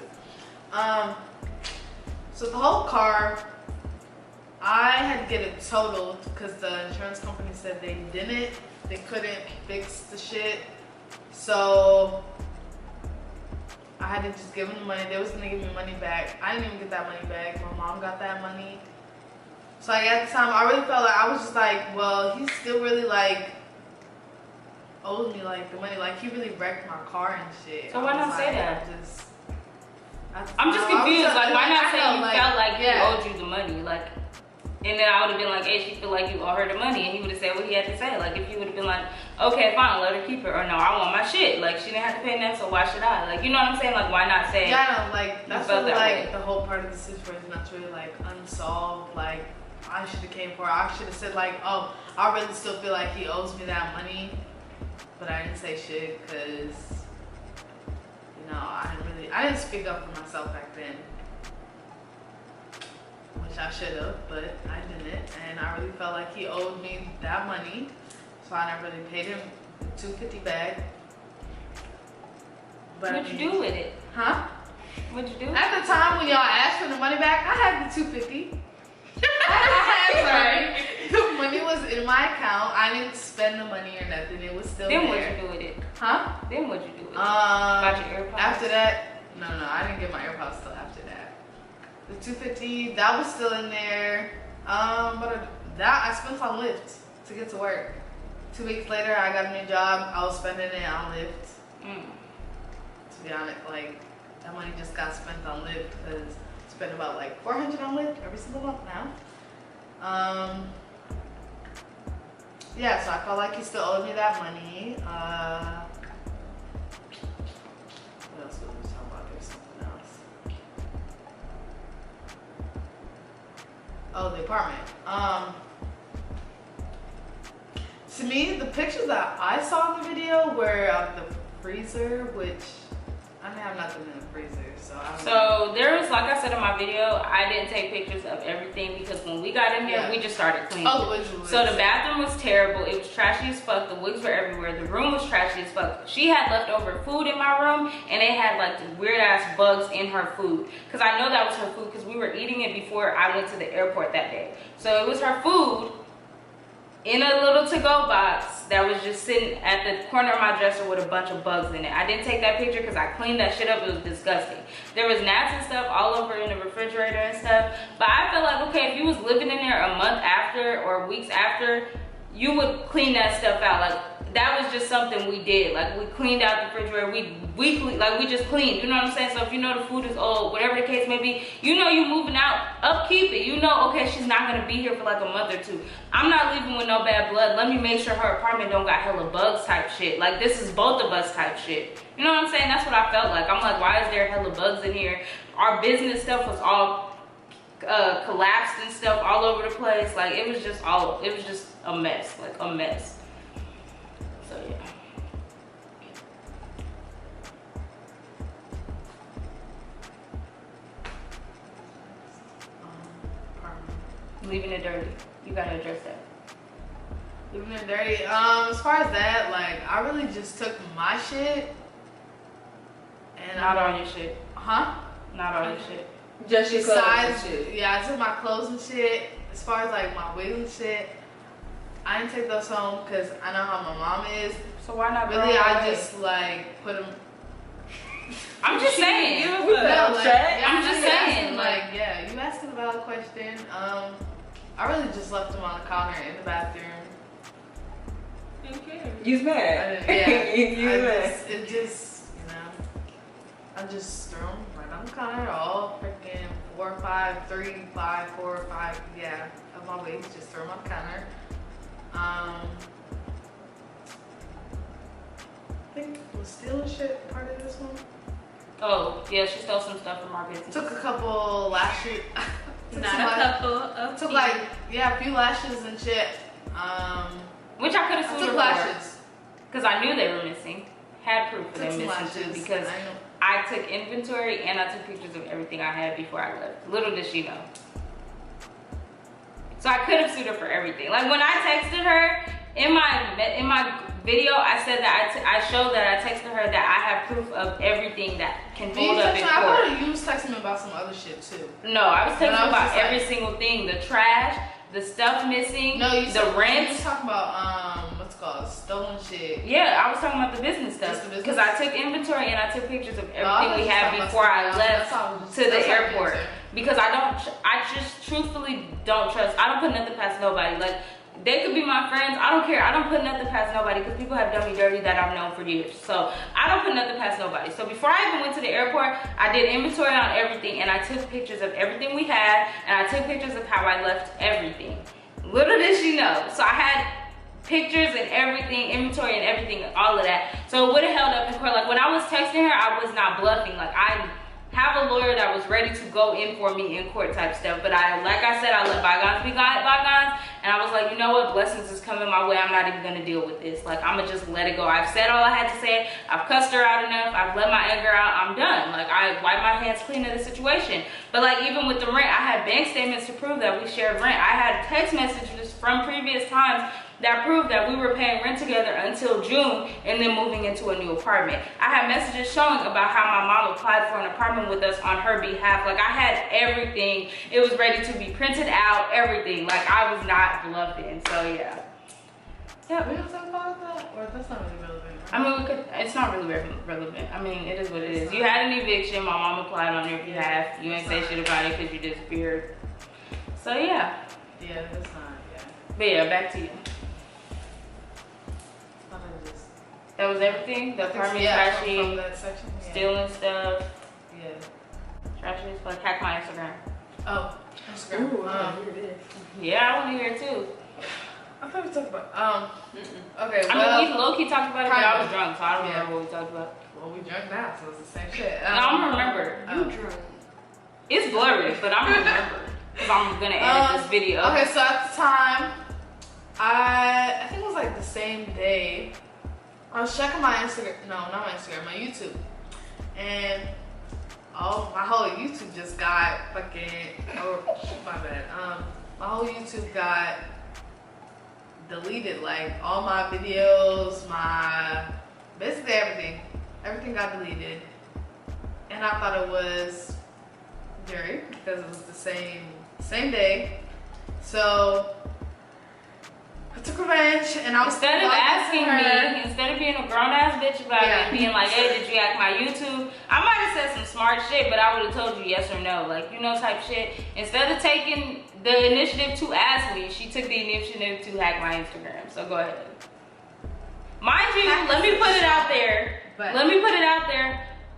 this. So the whole car, I had to get it totaled because the insurance company said they couldn't fix the shit. So I had to just give them the money. They was gonna give me money back. I didn't even get that money back. My mom got that money. So like, at the time, I really felt like, I was just like, well, he still really like owes me like the money. Like, he really wrecked my car and shit. So why not say that? I'm just no, confused. Like, why not say you like, felt like he yeah. owed you the money? Like, and then I would have been like, hey, she feel like you owe her the money, and he would have said what he had to say. Like, if you would have been like, okay, fine, let her keep it, or no, I want my shit. Like, she didn't have to pay that, so why should I? Like, you know what I'm saying? Like, why not say? Yeah, no, like, that's really, like, way. the whole part of the situation that's really like unsolved. Like, I should have came for it. I should have said like, oh, I really still feel like he owes me that money, but I didn't say shit because no, I didn't speak up for myself back then. Which I should have, but I didn't. And I really felt like he owed me that money. So I never really paid him the $250 bag. But What'd you do with it? Huh? What'd you do? At the time when y'all asked for the money back, I had the $250. Sorry. The money was in my account. I didn't spend the money or nothing. It was still Then there. what'd you do with it? Huh? Then what'd you do with it? About your AirPods? After that, no, I didn't get my AirPods till after that. The $250, that was still in there. But that I spent on Lyft to get to work. 2 weeks later, I got a new job. I was spending it on Lyft. To be honest, like that money just got spent on Lyft because I spend about like $400 on Lyft every single month now. Yeah, so I felt like he still owed me that money. What else was we talking about? There's something else. Oh, the apartment. To me, the pictures that I saw in the video were of the freezer, which I didn't have nothing in the freezer, so I don't know. So there was, like I said in my video, I didn't take pictures of everything because when we got in here, we just started cleaning. Oh, the wigs. So the bathroom was terrible. It was trashy as fuck. The wigs were everywhere. The room was trashy as fuck. She had leftover food in my room, and they had like the weird ass bugs in her food. Cause I know that was her food because we were eating it before I went to the airport that day. So it was her food in a little to-go box that was just sitting at the corner of my dresser with a bunch of bugs in it. I didn't take that picture because I cleaned that shit up. It was disgusting. There was gnats and stuff all over in the refrigerator and stuff. But I felt like, okay, if you was living in there a month after or weeks after, you would clean that stuff out. Like, that was just something we did. Like, we cleaned out the refrigerator. We just cleaned. You know what I'm saying? So if you know the food is old, whatever the case may be, you know you moving out, upkeep it. You know, okay, she's not gonna be here for like a month or two. I'm not leaving with no bad blood. Let me make sure her apartment don't got hella bugs type shit. Like, this is both of us type shit. You know what I'm saying? That's what I felt like. I'm like, why is there hella bugs in here? Our business stuff was all collapsed and stuff all over the place. Like, it was just a mess. Like, a mess. So yeah. Leaving it dirty. You gotta address that. Leaving it dirty. As far as that, like, I really just took my shit and not all your shit. Huh? Not all your shit. Just your clothes and shit. Yeah, I took my clothes and shit. As far as like my wigs and shit, I didn't take those home because I know how my mom is. So why not? Really, I just like put them. I'm just saying. I'm just saying. Like, yeah, you asked a valid question. I really just left them on the counter in the bathroom. Okay. You's mad. It just, you know, I just threw them right on the counter, all freaking 4, 5, 3, 5, 4, 5, yeah, of my wigs, just threw them on the counter. I think was stealing shit part of this one. Oh, yeah, she stole some stuff from our business. Took a couple lashes. Took like, yeah, a few lashes and shit. Which I could have sued her for. Lashes. Because I knew they were missing. Had proof of them missing too. Because I took inventory and I took pictures of everything I had before I left. Little did she know. So I could have sued her for everything. Like when I texted her in my video, I said that I showed that I texted her that I have proof of everything that can hold up in court. I thought you was texting me about some other shit too. No, I was texting about every single thing. The trash, the stuff missing, no, the rent. You was talking about what's it called, stolen shit. Yeah, I was talking about the business stuff because I took inventory and I took pictures of everything we had before I left to the airport. Because I just truthfully don't trust. I don't put nothing past nobody. Like, they could be my friends. I don't care. I don't put nothing past nobody because people have done me dirty that I've known for years. So I don't put nothing past nobody. So before I even went to the airport, I did inventory on everything and I took pictures of everything we had and I took pictures of how I left everything. Little did she know. So I had pictures and everything, inventory and everything, all of that. So it would have held up in court. Like when I was texting her, I was not bluffing. Like I have a lawyer that was ready to go in for me in court type stuff. But like I said, I let bygones be bygones. and I was like, you know what, blessings is coming my way. I'm not even gonna deal with this. Like, I'm gonna just let it go. I've said all I had to say. I've cussed her out enough. I've let my anger out. I'm done. Like, I wipe my hands clean of the situation. But like, even with the rent, I had bank statements to prove that we shared rent. I had text messages from previous times that proved that we were paying rent together until June and then moving into a new apartment. I had messages showing about how my mom applied for an apartment with us on her behalf. Like, I had everything. It was ready to be printed out, everything. Like, I was not bluffing. So yeah. Yeah, we don't talk about that, or that's not really relevant. Right? I mean, it's not really relevant. I mean, it is what it is. You had an eviction. My mom applied on your behalf. You ain't say shit about it because you disappeared. So yeah. Yeah, that's not. Yeah. But yeah, back to you. That was everything? The apartment trashing, that section, stealing stuff. Yeah. Trashing, like, hack my Instagram. Oh, Instagram. Ooh, yeah, I want to hear it too. I thought we talked about, okay, I mean, we low-key talked about it, but I was drunk, so I don't remember what we talked about. Well, we drunk now, so it's the same shit. No, I don't remember. You drunk. It's blurry, but I don't remember. Because I'm going to edit this video. Okay, so at the time, I think it was like the same day, I was checking my Instagram, no, not my Instagram, my YouTube. And my whole YouTube just got fucking, my bad. My whole YouTube got deleted, like all my videos, basically everything. Everything got deleted. And I thought it was Jerry because it was the same day. So I took revenge, and I was instead of asking me, instead of being a grown ass bitch about it, and being like, "Hey, did you hack my YouTube?" I might have said some smart shit, but I would have told you yes or no, like, you know, type shit. Instead of taking the initiative to ask me, she took the initiative to hack my Instagram. So go ahead. Mind you, let me put it out there.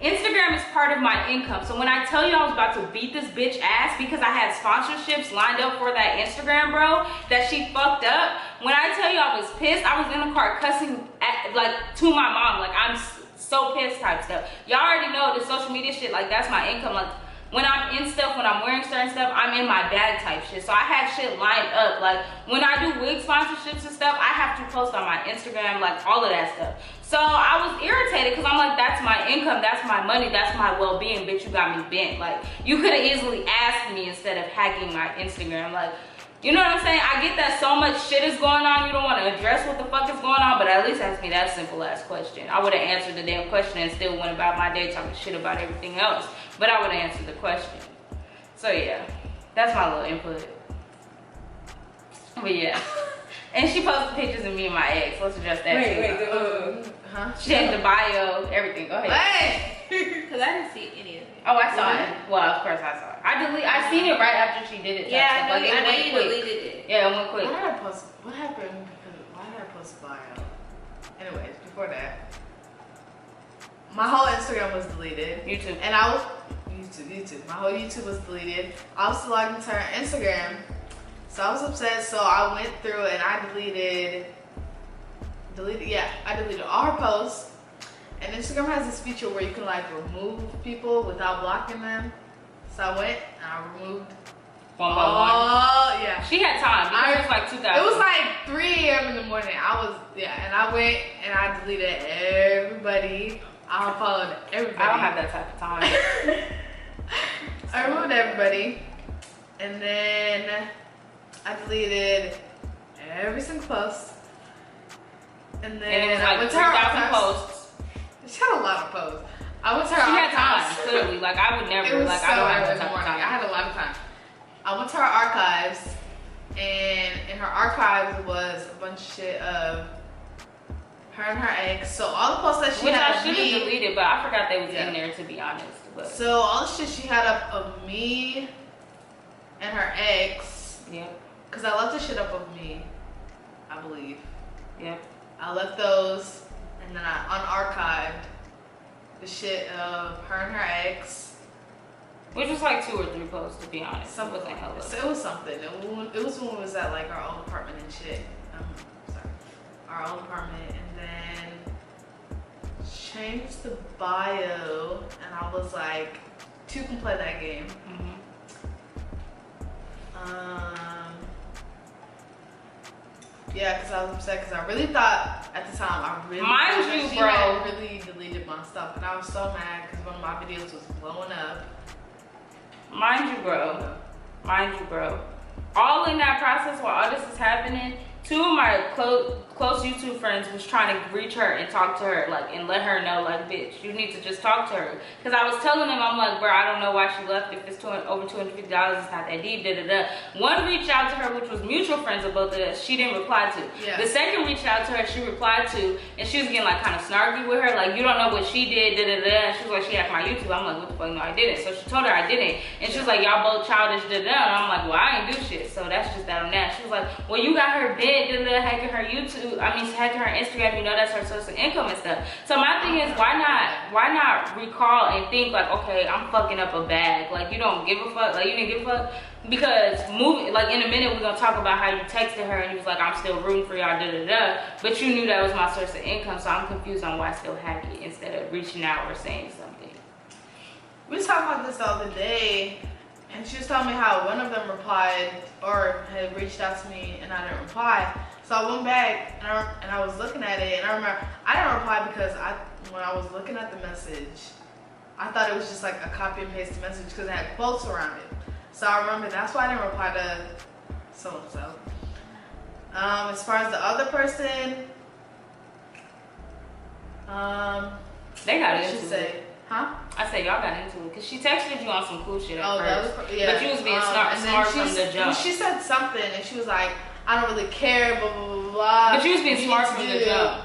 Instagram is part of my income. So when I tell you I was about to beat this bitch ass because I had sponsorships lined up for that Instagram, bro, that she fucked up. When I tell you I was pissed, I was in the car cussing to my mom. Like, I'm so pissed type stuff. Y'all already know the social media shit, like, that's my income. Like, when I'm in stuff, when I'm wearing certain stuff, I'm in my bag type shit. So I had shit lined up. Like, when I do wig sponsorships and stuff, I have to post on my Instagram, like, all of that stuff. So I was irritated because I'm like, that's my income, that's my money, that's my well-being, bitch, you got me bent. Like, you could have easily asked me instead of hacking my Instagram. Like, you know what I'm saying? I get that so much shit is going on, you don't want to address what the fuck is going on, but at least ask me that simple ass question. I would have answered the damn question and still went about my day talking shit about everything else, but I would have answered the question. So yeah, that's my little input. But yeah. And she posted pictures of me and my ex. Let's address that. She had the bio, everything. Go ahead. Hey! Because I didn't see any of it. Oh, I saw it. Well, of course I saw it. I seen it right after she did it. Yeah, I know it you went deleted quick. it. Yeah, it went quick. What happened? Why did I post bio? Anyways, before that, my whole Instagram was deleted. YouTube. And I was YouTube. My whole YouTube was deleted. I was logged into her Instagram. So I was upset, so I went through and I deleted all her posts. And Instagram has this feature where you can like remove people without blocking them. So I went and I removed one by one. Yeah. She had time. It was like 2000. It was like 3 a.m. in the morning. And I went and I deleted everybody. I unfollowed everybody. I don't have that type of time. I removed everybody. And then I deleted every single post. And then it was like I went to her 2,000 posts. She had a lot of posts. I went to her She had archives. time, clearly. Like, I would never. It was like, so I don't have early that in the type of morning. time. I had a lot of time. I went to her archives, and in her archives was a bunch of shit of her and her ex. So all the posts that she Which had I of should me, have deleted, but I forgot they was in there, to be honest. But so all the shit she had up of me and her ex. Yep. Cause I left the shit up of me, I believe. Yep. I left those, and then I unarchived the shit of her and her ex. Which was like 2 or 3 posts, to be honest. Something It wasn't hella. So it was something. It was when we was at like our old apartment and shit. Our old apartment, and then changed the bio, and I was like, 2 can play that game. Yeah, because I was upset because I really thought at the time I really Mind thought you, she bro. had really deleted my stuff, and I was so mad because one of my videos was blowing up. Mind you, bro. Mind you, bro. All in that process while all this is happening, two of my close YouTube friends was trying to reach her and talk to her, like, and let her know, like, bitch, you need to just talk to her. Because I was telling them, I'm like, bro, I don't know why she left. If it's over $250, it's not that deep, da-da-da. One reached out to her, which was mutual friends of both of us. She didn't reply to. Yeah. The second reached out to her, she replied to, and she was getting, like, kind of snarky with her, like, you don't know what she did, da-da-da. And she was like, she hacked my YouTube. I'm like, what the fuck? No, I didn't. So she told her I didn't. And she was like, y'all both childish, da-da. And I'm like, well, I ain't do shit. So that's just that on that. She was like, well, you got her bent, da-da, hacking her YouTube. I mean, hacking her Instagram, you know, that's her source of income and stuff. So my thing is, why not recall and think like, okay, I'm fucking up a bag. Like, you don't give a fuck. Like, you didn't give a fuck. Because moving, like, in a minute we're gonna talk about how you texted her and you was like, I'm still rooting for y'all, da da da. But you knew that was my source of income, so I'm confused on why still hack it instead of reaching out or saying something. We was talking about this the other day, and she was telling me how one of them replied or had reached out to me and I didn't reply. So I went back and I was looking at it, and I remember I didn't reply because when I was looking at the message, I thought it was just like a copy and paste message because it had quotes around it. So I remember that's why I didn't reply to so and so. As far as the other person, they got what she into say? it. Huh? I said y'all got into it because she texted you on some cool shit at first. Yeah. But you was being smart from the jump. She said something and she was like, I don't really care, blah, blah, blah, blah. But you was being smart from the jump.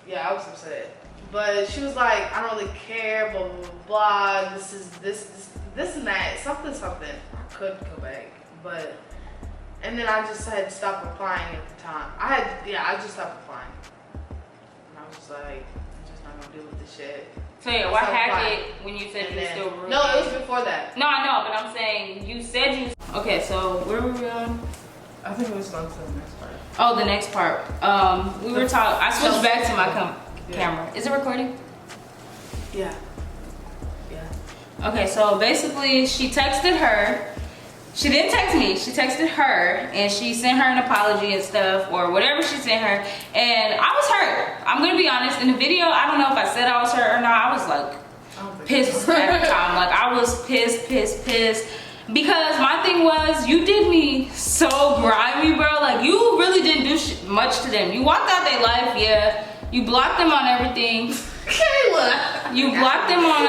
Yeah, I was upset. But she was like, I don't really care, blah, blah, blah, blah. This and that, something. I could go back, but, and then I just had stopped replying at the time. I just stopped replying. And I was just like, I'm just not gonna deal with this shit. So yeah, why hack it when you said you were still rude? No, it was before that. No, I know, but I'm saying you said you. Okay, so where were we on? I think it was going to the next part. Oh, the next part. We were talking. I switched back to my camera. Is it recording? Yeah. Okay, so basically, she texted her. She didn't text me. She texted her, and she sent her an apology and stuff, or whatever she sent her. And I was hurt. I'm gonna be honest. In the video, I don't know if I said I was hurt or not. I was like pissed at the time. Like, I was pissed. Because my thing was, you did me so grimy, bro. Like, you really didn't do much to them. You walked out their life, yeah. You blocked them on everything. Kayla. You blocked them on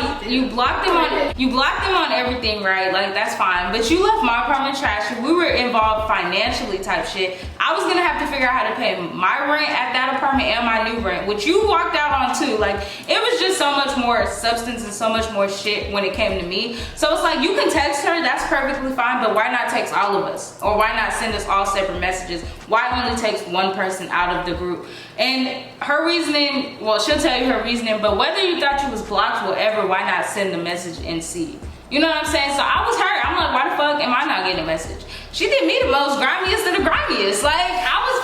everything, right? Like, that's fine. But you left my apartment trashy. We were involved financially type shit. I was gonna have to figure out how to pay my rent at that apartment and my new rent, which you walked out on too. Like, it was just so much more substance and so much more shit when it came to me. So it's like, you can text her, that's perfectly fine, but why not text all of us? Or why not send us all separate messages? Why only text one person out of the group? And her reasoning, well, she'll tell you her reasoning, but whether you thought you was blocked, whatever, why not send the message and see? You know what I'm saying? So I was hurt. I'm like, why the fuck am I not getting a message? She did me the most grimiest of the grimiest. Like, I was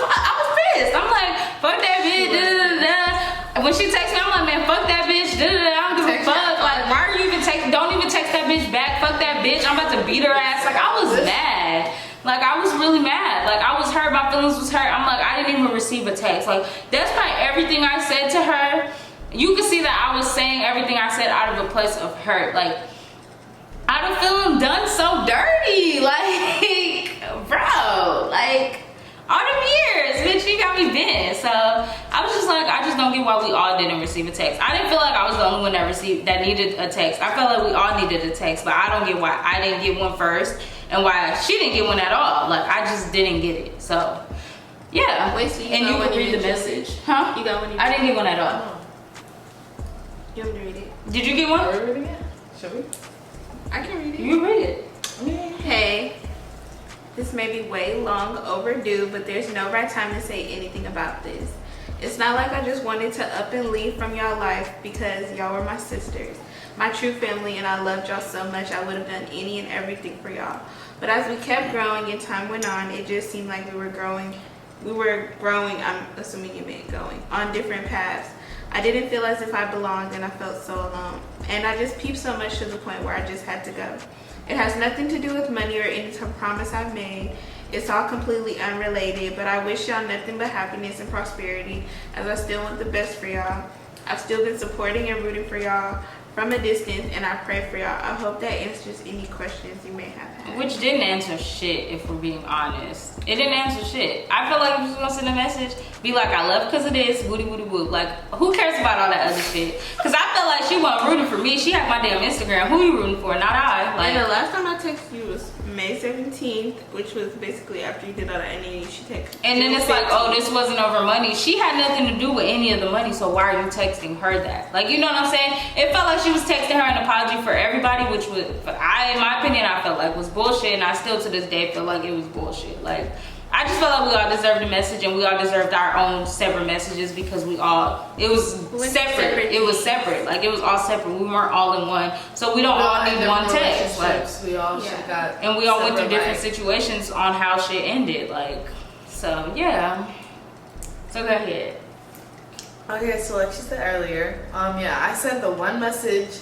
pissed. I'm like, fuck that bitch, da da da da. When she texts me, I'm like, man, fuck that bitch, da da da. I don't give a fuck. Like, why are you even don't even text that bitch back? Fuck that bitch. I'm about to beat her ass. Like, I was mad. Like, I was really mad. Like, I was hurt. My feelings was hurt. I'm like, I didn't even receive a text. Like, that's probably everything I said to her. You can see that I was saying everything I said out of a place of hurt. Like, I don't feel done so dirty. Like, bro, like, all them years, bitch, you got me bent. So I was just like, I just don't get why we all didn't receive a text. I didn't feel like I was the only one that needed a text. I felt like we all needed a text, but I don't get why I didn't get one first and why she didn't get one at all. Like, I just didn't get it. So yeah. Wait, so you and you can read the message. Huh? You got one? I didn't get one at all. You want me to read it? Did you get one? Read it again? Should we? I can read it. You read it. Hey, this may be way long overdue, but there's no right time to say anything about this. It's not like I just wanted to up and leave from y'all life because y'all were my sisters, my true family, and I loved y'all so much I would have done any and everything for y'all. But as we kept growing and time went on, it just seemed like we were growing, I'm assuming you meant going, on different paths. I didn't feel as if I belonged and I felt so alone. And I just peeped so much to the point where I just had to go. It has nothing to do with money or any promise I've made. It's all completely unrelated, but I wish y'all nothing but happiness and prosperity, as I still want the best for y'all. I've still been supporting and rooting for y'all from a distance, and I pray for y'all. I hope that answers any questions you may have had. Which didn't answer shit, if we're being honest. It didn't answer shit. I feel like if you was gonna send a message, be like, I left because of this, woody woody whoop. Like, who cares about all that other shit? Because I felt like she wasn't rooting for me. She had my damn Instagram. Who you rooting for? Not I. Like, and the last time I texted you was May 17th, which was basically after you did all that, and then she texted. and then it's like, oh, this wasn't over money. She had nothing to do with any of the money, so why are you texting her that? Like, you know what I'm saying? It felt like she was texting her an apology for everybody, which was, in my opinion, I felt like was bullshit, and I still to this day feel like it was bullshit. Like, I just felt like we all deserved a message, and we all deserved our own separate messages, because it was separate. It was separate. Like, it was all separate. We weren't all in one. So we don't all need one text. Like, we all should have got. And we all went through different situations on how shit ended. Like, so yeah. So go ahead. Okay, so like she said earlier, yeah, I sent the one message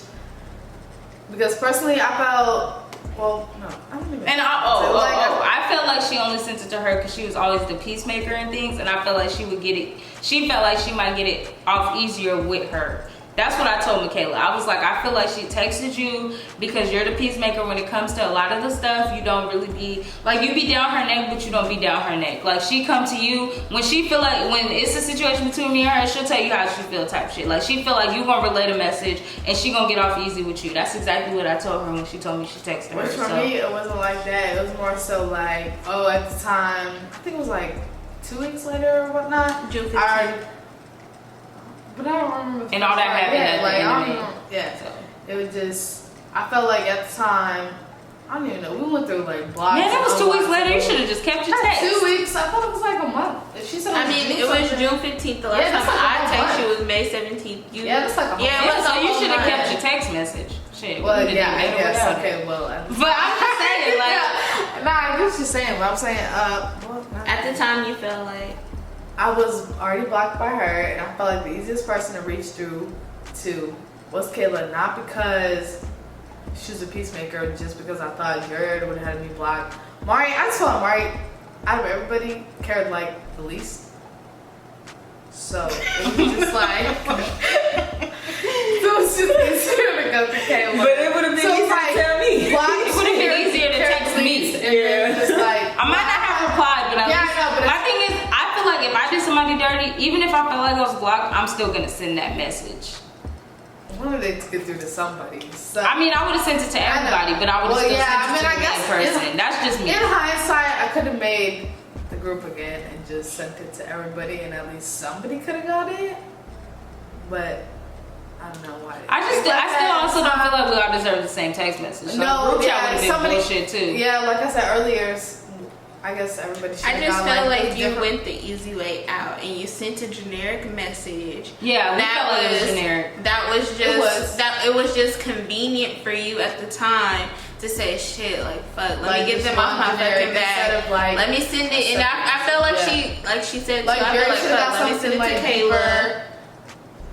because personally I felt, well, no, I don't even. And I felt like she only sent it to her because she was always the peacemaker and things, and I felt like she would get it. She felt like she might get it off easier with her. That's what I told Michaela. I was like, I feel like she texted you because you're the peacemaker when it comes to a lot of the stuff. You don't really be, like, you be down her neck, but you don't be down her neck. Like, she come to you when she feel like, when it's a situation between me and her, she'll tell you how she feel type shit. Like, she feel like you gonna relay a message and she gonna get off easy with you. That's exactly what I told her when she told me she texted her. Which for me, it wasn't like that. It was more so like, oh, at the time, I think it was like 2 weeks later or whatnot. June 15th. But I don't remember. And all that happened at the end of it. Yeah. So it was just, I felt like at the time, I don't even know. We went through like blocks. Man, it was 2 weeks later. You should have just kept your text. 2 weeks. I thought it was like a month. If she said, I mean, it was June 15th. The last time I texted you was May 17th. Yeah, that's like a month. Yeah, so you should have kept your text message. Shit. Well, yeah, I guess. Okay, well. But I'm just saying, like, nah, I get what you're saying. But I'm saying, well, at the time you felt like. I was already blocked by her, and I felt like the easiest person to reach through to was Kayla, not because she was a peacemaker, just because I thought Jared would have had me blocked. Mari, I just felt Mari, out of everybody, cared like the least. So it was just like, so it's just easier to go to Kayla. But it would have been easier to tell me. It would have been easier to text me. Yeah. Just like, I might not have replied, but my thing is, I feel like if I did somebody dirty, even if I felt like I was blocked, I'm still gonna send that message. One of they get through to somebody. So, I mean, I would have sent it to everybody, but I would have still sent it to the main person. That's just me. In hindsight, I could have made the group again and just sent it to everybody, and at least somebody could have got it. But I don't know why. I still also don't feel like we all deserve the same text message. So no, group chat would have been bullshit too. Yeah, like I said earlier, I guess everybody should. I just felt like you went the easy way out and you sent a generic message. Yeah, we felt like it was generic. That was just it was just convenient for you at the time to say shit like fuck. Let me get them off my fucking back. Like, let me send it. And I felt like she said like, I feel like fuck, let me send it like to Kayla.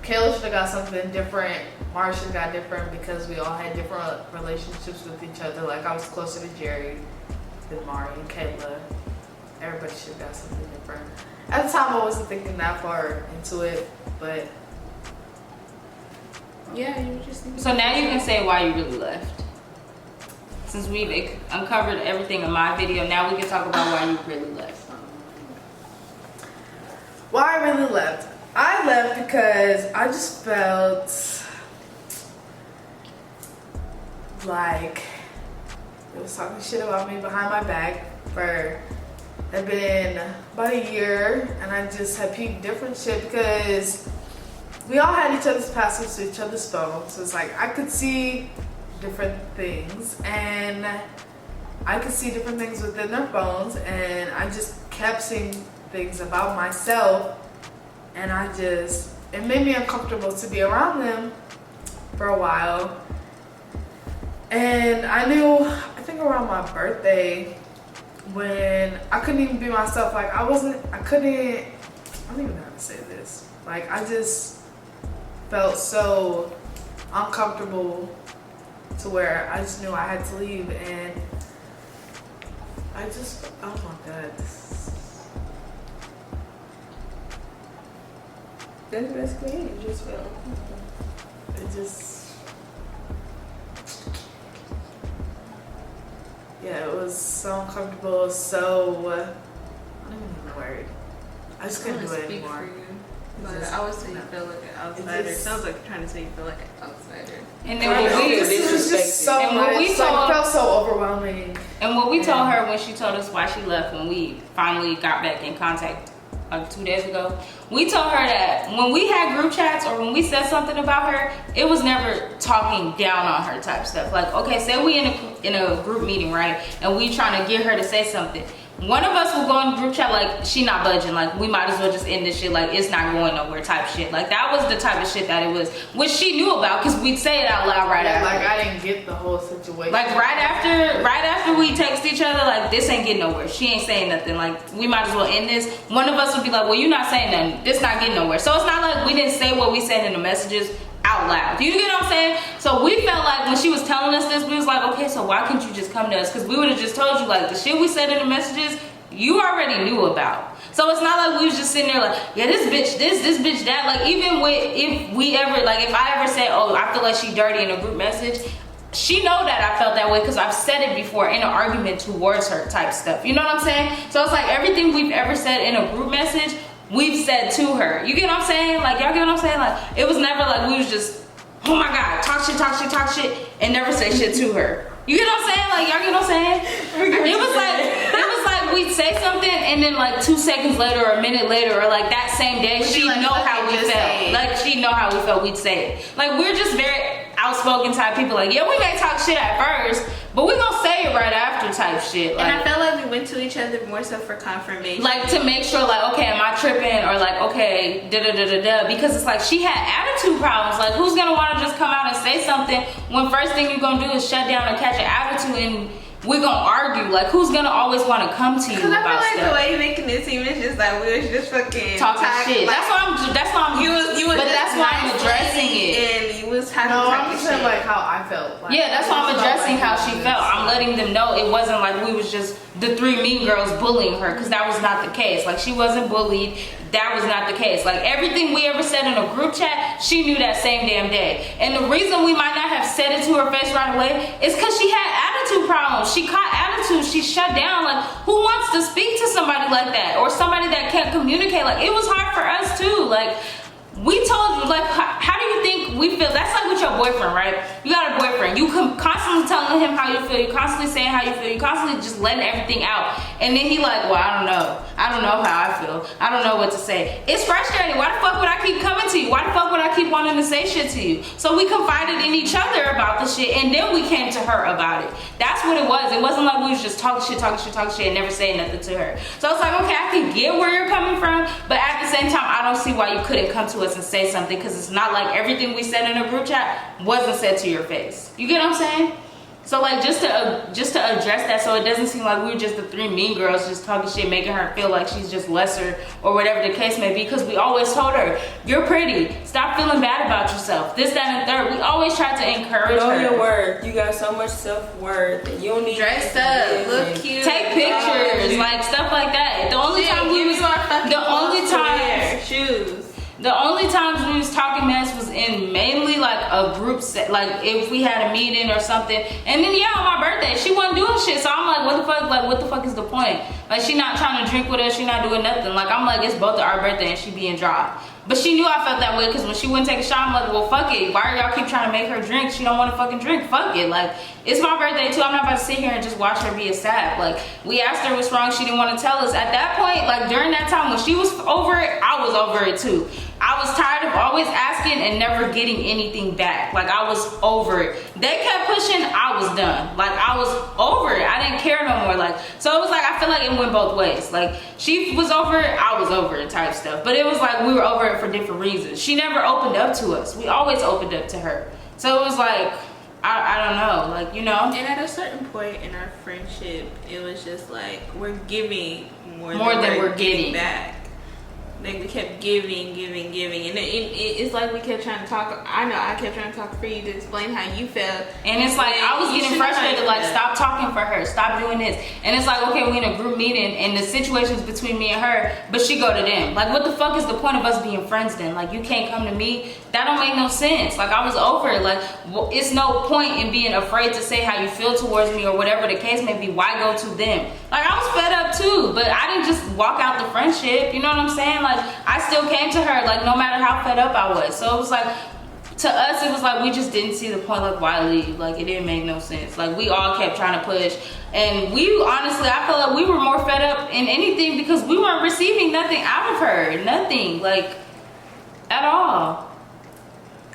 Kayla should have got something different. Mara should have got different because we all had different relationships with each other. Like, I was closer to Jerry than Mari and Kayla. Everybody should have got something different. At the time, I wasn't thinking that far into it, but yeah, you were just thinking. So now you can say why you really left. Since we've uncovered everything in my video, now we can talk about why you really left. Why I really left? I left because I just felt like it was talking shit about me behind my back for had been about a year, and I just had peeped different shit because we all had each other's passwords to each other's phones. So it's like I could see different things, and I could see different things within their phones, and I just kept seeing things about myself, and it made me uncomfortable to be around them for a while. And I think around my birthday, when I couldn't even be myself, like I don't even know how to say this. Like, I just felt so uncomfortable to where I just knew I had to leave, and oh my god. That's basically it. You just felt It just, yeah, it was so uncomfortable, so, I don't even know the word. I just couldn't do it anymore. But I would say you feel like an outsider. It sounds like you're trying to say you feel like an outsider. And then This was just so much. It felt so overwhelming. And what we told her when she told us why she left, when we finally got back in contact like 2 days ago, we told her that when we had group chats or when we said something about her, it was never talking down on her type stuff. Like, okay, say we in a group meeting, right? And we trying to get her to say something. One of us will go in the group chat like, she not budging, like we might as well just end this shit, like it's not going nowhere type shit. Like that was the type of shit that it was, which she knew about because we'd say it out loud right after. Like I didn't get the whole situation. Like right after we text each other, like this ain't getting nowhere. She ain't saying nothing. Like we might as well end this. One of us would be like, well, you're not saying nothing. This not getting nowhere. So it's not like we didn't say what we said in the messages out loud. You get what I'm saying? So we felt like when she was telling us this, we was like, okay, so why couldn't you just come to us? Because we would have just told you like the shit we said in the messages, you already knew about. So it's not like we was just sitting there like, yeah, this bitch this bitch that. Like even if I ever said, oh, I feel like she dirty in a group message, she know that I felt that way because I've said it before in an argument towards her type stuff. You know what I'm saying? So it's like everything we've ever said in a group message, we've said to her. You get what I'm saying? Like y'all get what I'm saying? Like it was never like we was just, oh my god, talk shit and never say shit to her. You get what I'm saying? Like y'all get what I'm saying? It was like we'd say something and then like 2 seconds later or a minute later or like that same day she like, know how we felt. Like she know how we felt, we'd say it. Like we're just very outspoken type people. Like yeah, we may talk shit at first, but we gonna say it right after type shit. Like, and I felt like we went to each other more so for confirmation. Like to make sure like, okay, am I tripping? Or like, okay, da-da-da-da-da. Because it's like she had attitude problems. Like who's gonna wanna just come out and say something when first thing you're gonna do is shut down and catch an attitude and we're gonna argue? Like who's gonna always wanna come to you about I feel like stuff? the way you're making it seem is just like we was just fucking talking shit. Like, that's why I'm but that's why I'm addressing it. And you was having I'm saying like how I felt. Like, yeah, that's why I'm addressing how she felt. I'm letting them know it wasn't like we was just the 3 mean girls bullying her, because that was not the case. Like she wasn't bullied. That was not the case. Like everything we ever said in a group chat, she knew that same damn day. And the reason we might not have said it to her face right away is because she had attitude problems. She caught attitude. She shut down. Like who wants to speak to somebody like that or somebody that can't communicate? Like it was hard for us too. Like we told you, like, how do you think we feel? That's like with your boyfriend, right? You got a boyfriend. You constantly telling him how you feel. You constantly saying how you feel. You constantly just letting everything out. And then he like, well, I don't know. I don't know how I feel. I don't know what to say. It's frustrating. Why the fuck would I keep coming to you? Why the fuck would I keep wanting to say shit to you? So we confided in each other about the shit, and then we came to her about it. That's what it was. It wasn't like we was just talking shit, and never saying nothing to her. So it's like, okay, I can get where you're coming from, but at the same time, I don't see why you couldn't come to us and say something, because it's not like everything we said in a group chat wasn't said to your face. You get what I'm saying? So like just to address that, so it doesn't seem like we were just the 3 mean girls just talking shit, making her feel like she's just lesser or whatever the case may be, because we always told her, you're pretty, stop feeling bad about yourself, this, that, and third. We always tried to encourage her. Know your worth. You got so much self-worth that you don't need dress up, look cute, take pictures, like stuff like that. The only time we was shoes. The only times we was talking mess was in mainly like a group set, like if we had a meeting or something. And then yeah, on my birthday, she wasn't doing shit. So I'm like, what the fuck? Like, what the fuck is the point? Like, she not trying to drink with us. She not doing nothing. Like, I'm like, it's both of our birthday and she being dry. But she knew I felt that way, because when she wouldn't take a shot, I'm like, well, fuck it. Why are y'all keep trying to make her drink? She don't want to fucking drink. Fuck it. Like, it's my birthday too. I'm not about to sit here and just watch her be a sap. Like, we asked her what's wrong. She didn't want to tell us. At that point, like during that time when she was over it, I was over it too. I was tired of always asking and never getting anything back. Like, I was over it. They kept pushing, I was done. Like, I was over it. I didn't care no more. Like, so it was like, I feel like it went both ways. Like, she was over it, I was over it type stuff. But it was like we were over it for different reasons. She never opened up to us. We always opened up to her. So it was like, I don't know, like, you know. And at a certain point in our friendship, it was just like, we're giving more than we're getting back. like we kept giving, and it's like we kept trying to talk. I know I kept trying to talk for you to explain how you felt, and it's like I was getting frustrated. Like, stop talking for her, stop doing this. And it's like, okay, we in a group meeting, and the situation's between me and her, but she go to them. Like, what the fuck is the point of us being friends then? Like, you can't come to me. That don't make no sense. Like, I was over it. Like, it's no point in being afraid to say how you feel towards me or whatever the case may be. Why go to them? Like, I was fed up too, but I didn't just walk out the friendship. You know what I'm saying? Like, I still came to her, like, no matter how fed up I was. So it was like, to us, it was like we just didn't see the point. Like, why leave? Like, it didn't make no sense. Like, we all kept trying to push, and we honestly, I felt like we were more fed up in anything because we weren't receiving nothing out of her. Nothing, like, at all.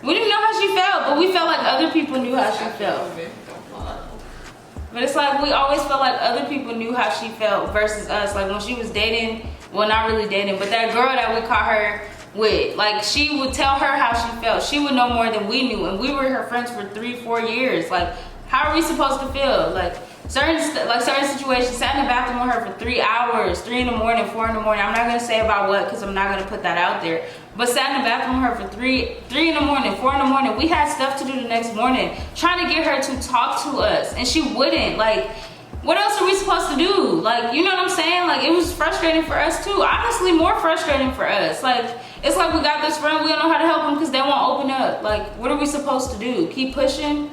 We didn't know how she felt, but we felt like other people knew how she felt. But it's like we always felt like other people knew how she felt versus us. Like, when she was dating, well, not really dating, but that girl that we caught her with, like, she would tell her how she felt. She would know more than we knew, and we were her friends for 3-4 years. Like, how are we supposed to feel? Like, certain situations, sat in the bathroom with her for 3 hours, 3 in the morning, 4 in the morning. I'm not gonna say about what, because I'm not gonna put that out there. But sat in the bathroom with her for 3 in the morning, 4 in the morning. We had stuff to do the next morning, trying to get her to talk to us, and she wouldn't. Like, what else are we supposed to do? Like, you know what I'm saying? Like, it was frustrating for us too. Honestly, more frustrating for us. Like, it's like we got this friend, we don't know how to help them because they won't open up. Like, what are we supposed to do? Keep pushing?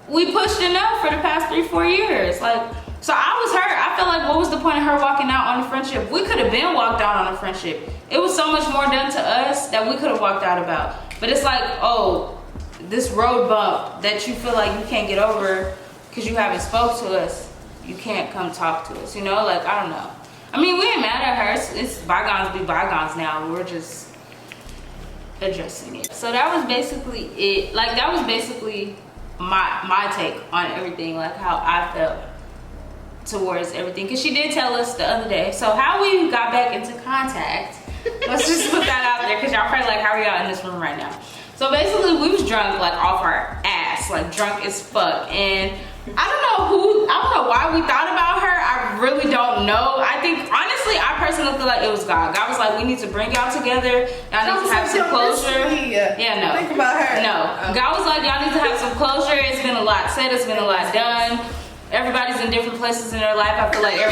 We pushed enough for the past 3-4 years. Like, so I was hurt. I felt like, what was the point of her walking out on a friendship? We could have been walked out on a friendship. It was so much more done to us that we could have walked out about. But it's like, oh, this road bump that you feel like you can't get over because you haven't spoke to us, you can't come talk to us, you know? Like, I don't know. I mean, we ain't mad at her. It's bygones be bygones now. We're just addressing it. So that was basically it. Like, that was basically my take on everything, like how I felt towards everything. Because she did tell us the other day. So how we got back into contact, let's just put that out there, because y'all probably like, how are y'all in this room right now? So basically, we was drunk, like, off our ass, like, drunk as fuck. And I don't know why we thought about her. I really don't know. I think, honestly, I personally feel like it was God. God was like, we need to bring y'all together. Y'all need to have some closure. Yeah, no. Think about her. No. God was like, y'all need to have some closure. It's been a lot said. It's been a lot done. Everybody's in different places in their life. I feel like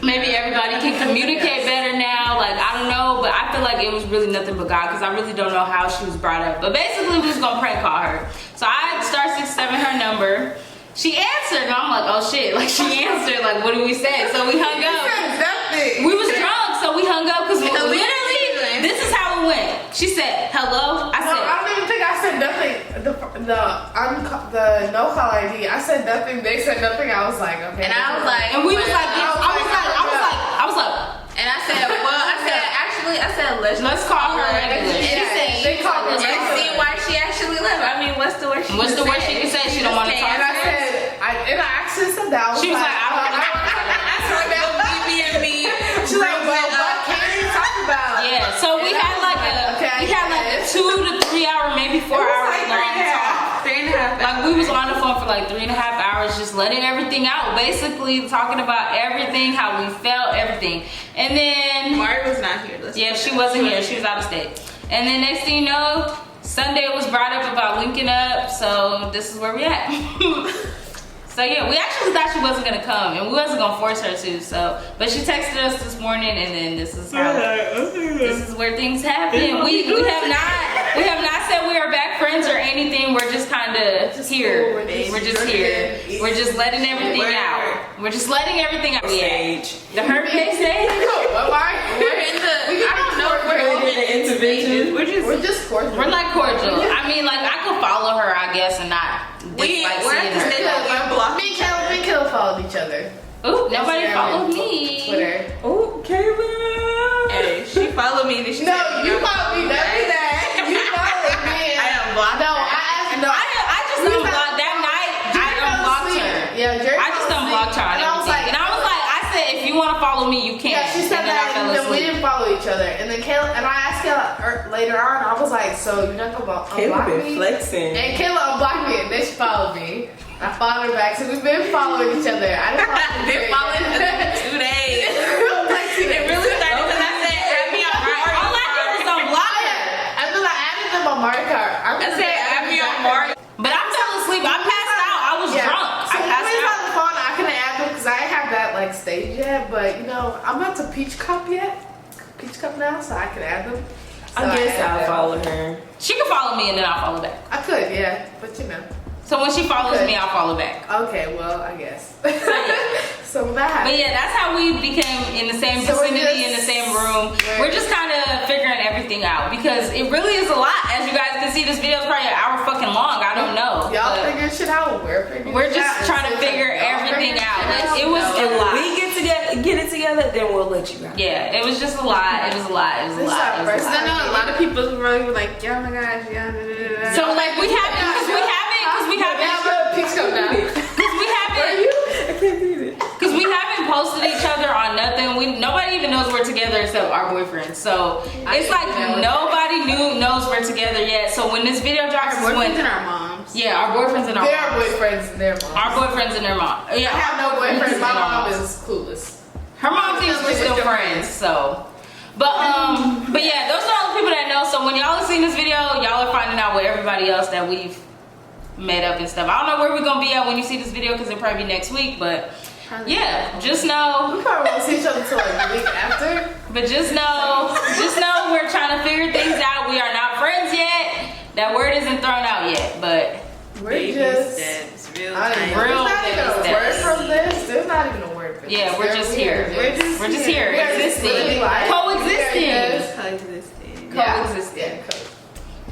maybe everybody can communicate better now. Like, I don't know, but I feel like it was really nothing but God, because I really don't know how she was brought up. But basically, we was gonna prank call her. So I started 6-7 her number. She answered, and I'm like, oh shit, like, she answered, like, what did we say? So we hung up. We was drunk, so we hung up, because literally, this is how it went. She said, hello. I said, I don't even think I said nothing. The no call ID, I said nothing. They said nothing. I was like, okay. And I was like, and we was like, I was like, and I said, well, I said, let's call her regular. And she said, they called her regular. And see why she actually left. I mean, what's the worst she can say? She don't want to talk. And I said, and I actually said that. She was like, I don't want to talk. She's like, well, what can you talk about? Yeah, so we had like a 2 to 3 hour, maybe 4 hour long talk. 3.5 hours. Like, we was on the phone for like 3.5 hours, just letting everything out, basically talking about everything, how we felt, everything. And then Mari was not here. Yeah, she wasn't here. She was out of state. And then next thing you know, Sunday was brought up about linking up. So this is where we at. So yeah, we actually thought she wasn't gonna come, and we wasn't gonna force her to. So, but she texted us this morning, and then this is how. This is where things happen. We have not said we are back friends or anything. We're just kind of here. We're just here. We're just letting everything out. We're just letting everything out. Stage. The hurt case stage. We're in the. I don't know. We're in the intervention. We're just cordial. We're like cordial. I mean, like, I could follow her, I guess, and not dislike seeing her. Me and Kayla followed each other. Ooh, nobody followed me. Twitter. Oh, Kayla. Hey, she followed me. Then she No, said, you followed me. Don't do that. You followed me. I unblocked. No, I just unblocked that night. I unblocked her. Yeah, Jerry. I just unblocked her. And I was like, I said, if you want to follow me, you can. Yeah, she said that, and then we didn't follow each other. And then Kayla, and I asked Kayla later on, I was like, so you're not gonna unblock Kayla me? been flexing. And Kayla unblocked me, and then she followed me. I followed her back, so we've been following each other. I didn't follow been following her for 2 days. It really started because but you know, I'm not to Peach Cup now, so I can add them. So I guess I'll follow her. She can follow me and then I'll follow back. I could, yeah, but you know. So when she follows me, I'll follow back. Okay, well, I guess. So that happened. But yeah, that's how we became in the same vicinity, in the same room. We're just kind of figuring everything out because it really is a lot. As you guys can see, this video is probably an hour fucking long. I don't know. Y'all figure shit out. We're just trying to figure everything out. Like, it was a lot. When we get it together, then we'll let you guys. Yeah, it was just a lot. It was a lot. It was a lot. I know a lot of people really were like, oh my gosh, yeah. So like we haven't. Because we haven't posted each other on nothing. Nobody even knows we're together except our boyfriends. So it's like nobody knows we're together yet. So when this video drops, our boyfriends and our moms. Yeah, our boyfriends and our moms. Their boyfriends and their moms. Our boyfriends and their mom. Yeah, I have no boyfriends. My mom is clueless. Her mom thinks we're still friends. So. But yeah, those are all the people that know. So when y'all are seeing this video, y'all are finding out with everybody else that we've met up and stuff. I don't know where we're gonna be at when you see this video because it'll probably be next week, but yeah, just know we probably won't see each other until like the week after. But just know we're trying to figure things out. We are not friends yet. That word isn't thrown out yet, but we're just steps, real not even a word from this. There's not even a word for this. Yeah, we're just here. We're just here, existing, coexisting.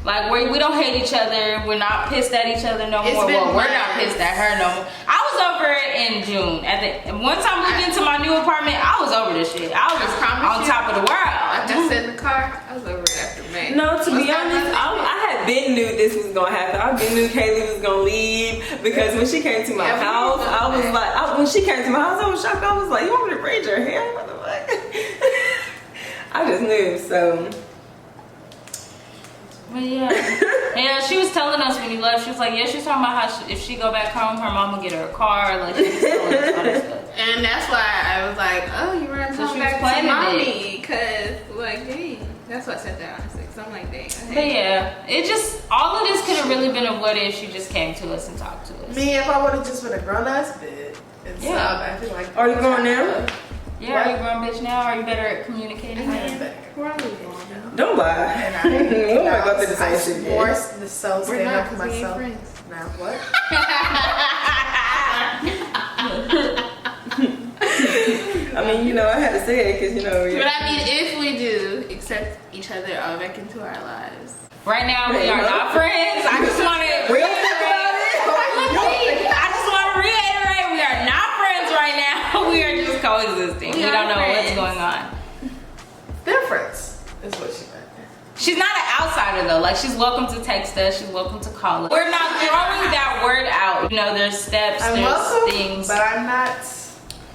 Like we don't hate each other. We're not pissed at each other no more. Well, we're not pissed at her no more. I was over it in June. One time moved into my new apartment, I was over this shit. I was on top of the world. I just sat in the car. I was over it after May. No, to be honest, I had been knew this was gonna happen. I been knew Kaylee was gonna leave because when she came to my house, I was like, when she came to my house, I was shocked. I was like, you want me to braid your hair? What the fuck? I just knew. So. But yeah, she was telling us when you left, she was like, yeah, she's talking about how if she go back home, her mom will get her a car, like, she was telling us all that stuff. And that's why I was like, oh, you ran home back to mommy, because, like, dang, that's why I said that, honestly, because I'm like, dang. But yeah, it just, all of this could have really been a what if she just came to us and talked to us. Me, if I would have just been a grown-ass bitch and stop acting like. Are you going now? Yeah, are you grown bitch now? Are you better at communicating? I am better. We're only going now. Don't lie. And I go through the same shit. Forced the self stand up for myself. Now what? I mean, you know, I had to say it because, you know. But I mean, if we do accept each other back into our lives. Right now, we are not friends. I just want to reiterate. We are not friends right now. We are just coexisting. We don't know what's going on. Difference is what she meant. She's not an outsider though. Like, she's welcome to text us. She's welcome to call us. We're not throwing that word out. You know, there's steps, there's things. But I'm not.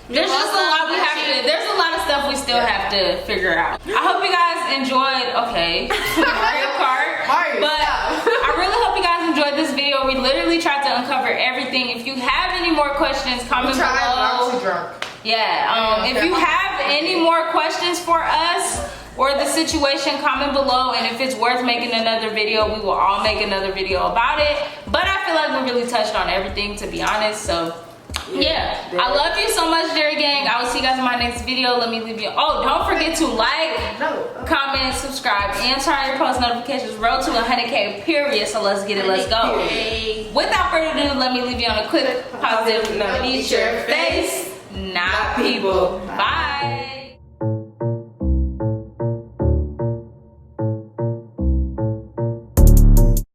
There's just a lot we have to. There's a lot of stuff we still have to figure out. I hope you guys enjoyed. Okay, Mario Kart. But I really hope you guys enjoyed this video. We literally tried to uncover everything. If you have any more questions, comment below. I was drunk. Yeah. If you have any more questions for us or the situation, comment below. And if it's worth making another video, we will all make another video about it. But I feel like we really touched on everything, to be honest. So. Yeah, I love you so much, Jerry Gang. I will see you guys in my next video. Let me leave you. Oh, don't forget to like, comment, subscribe, and turn on your post notifications. Road to 100K, period. So let's get it. Let's go. Without further ado, let me leave you on a quick positive note. Eat your face, not people. Bye.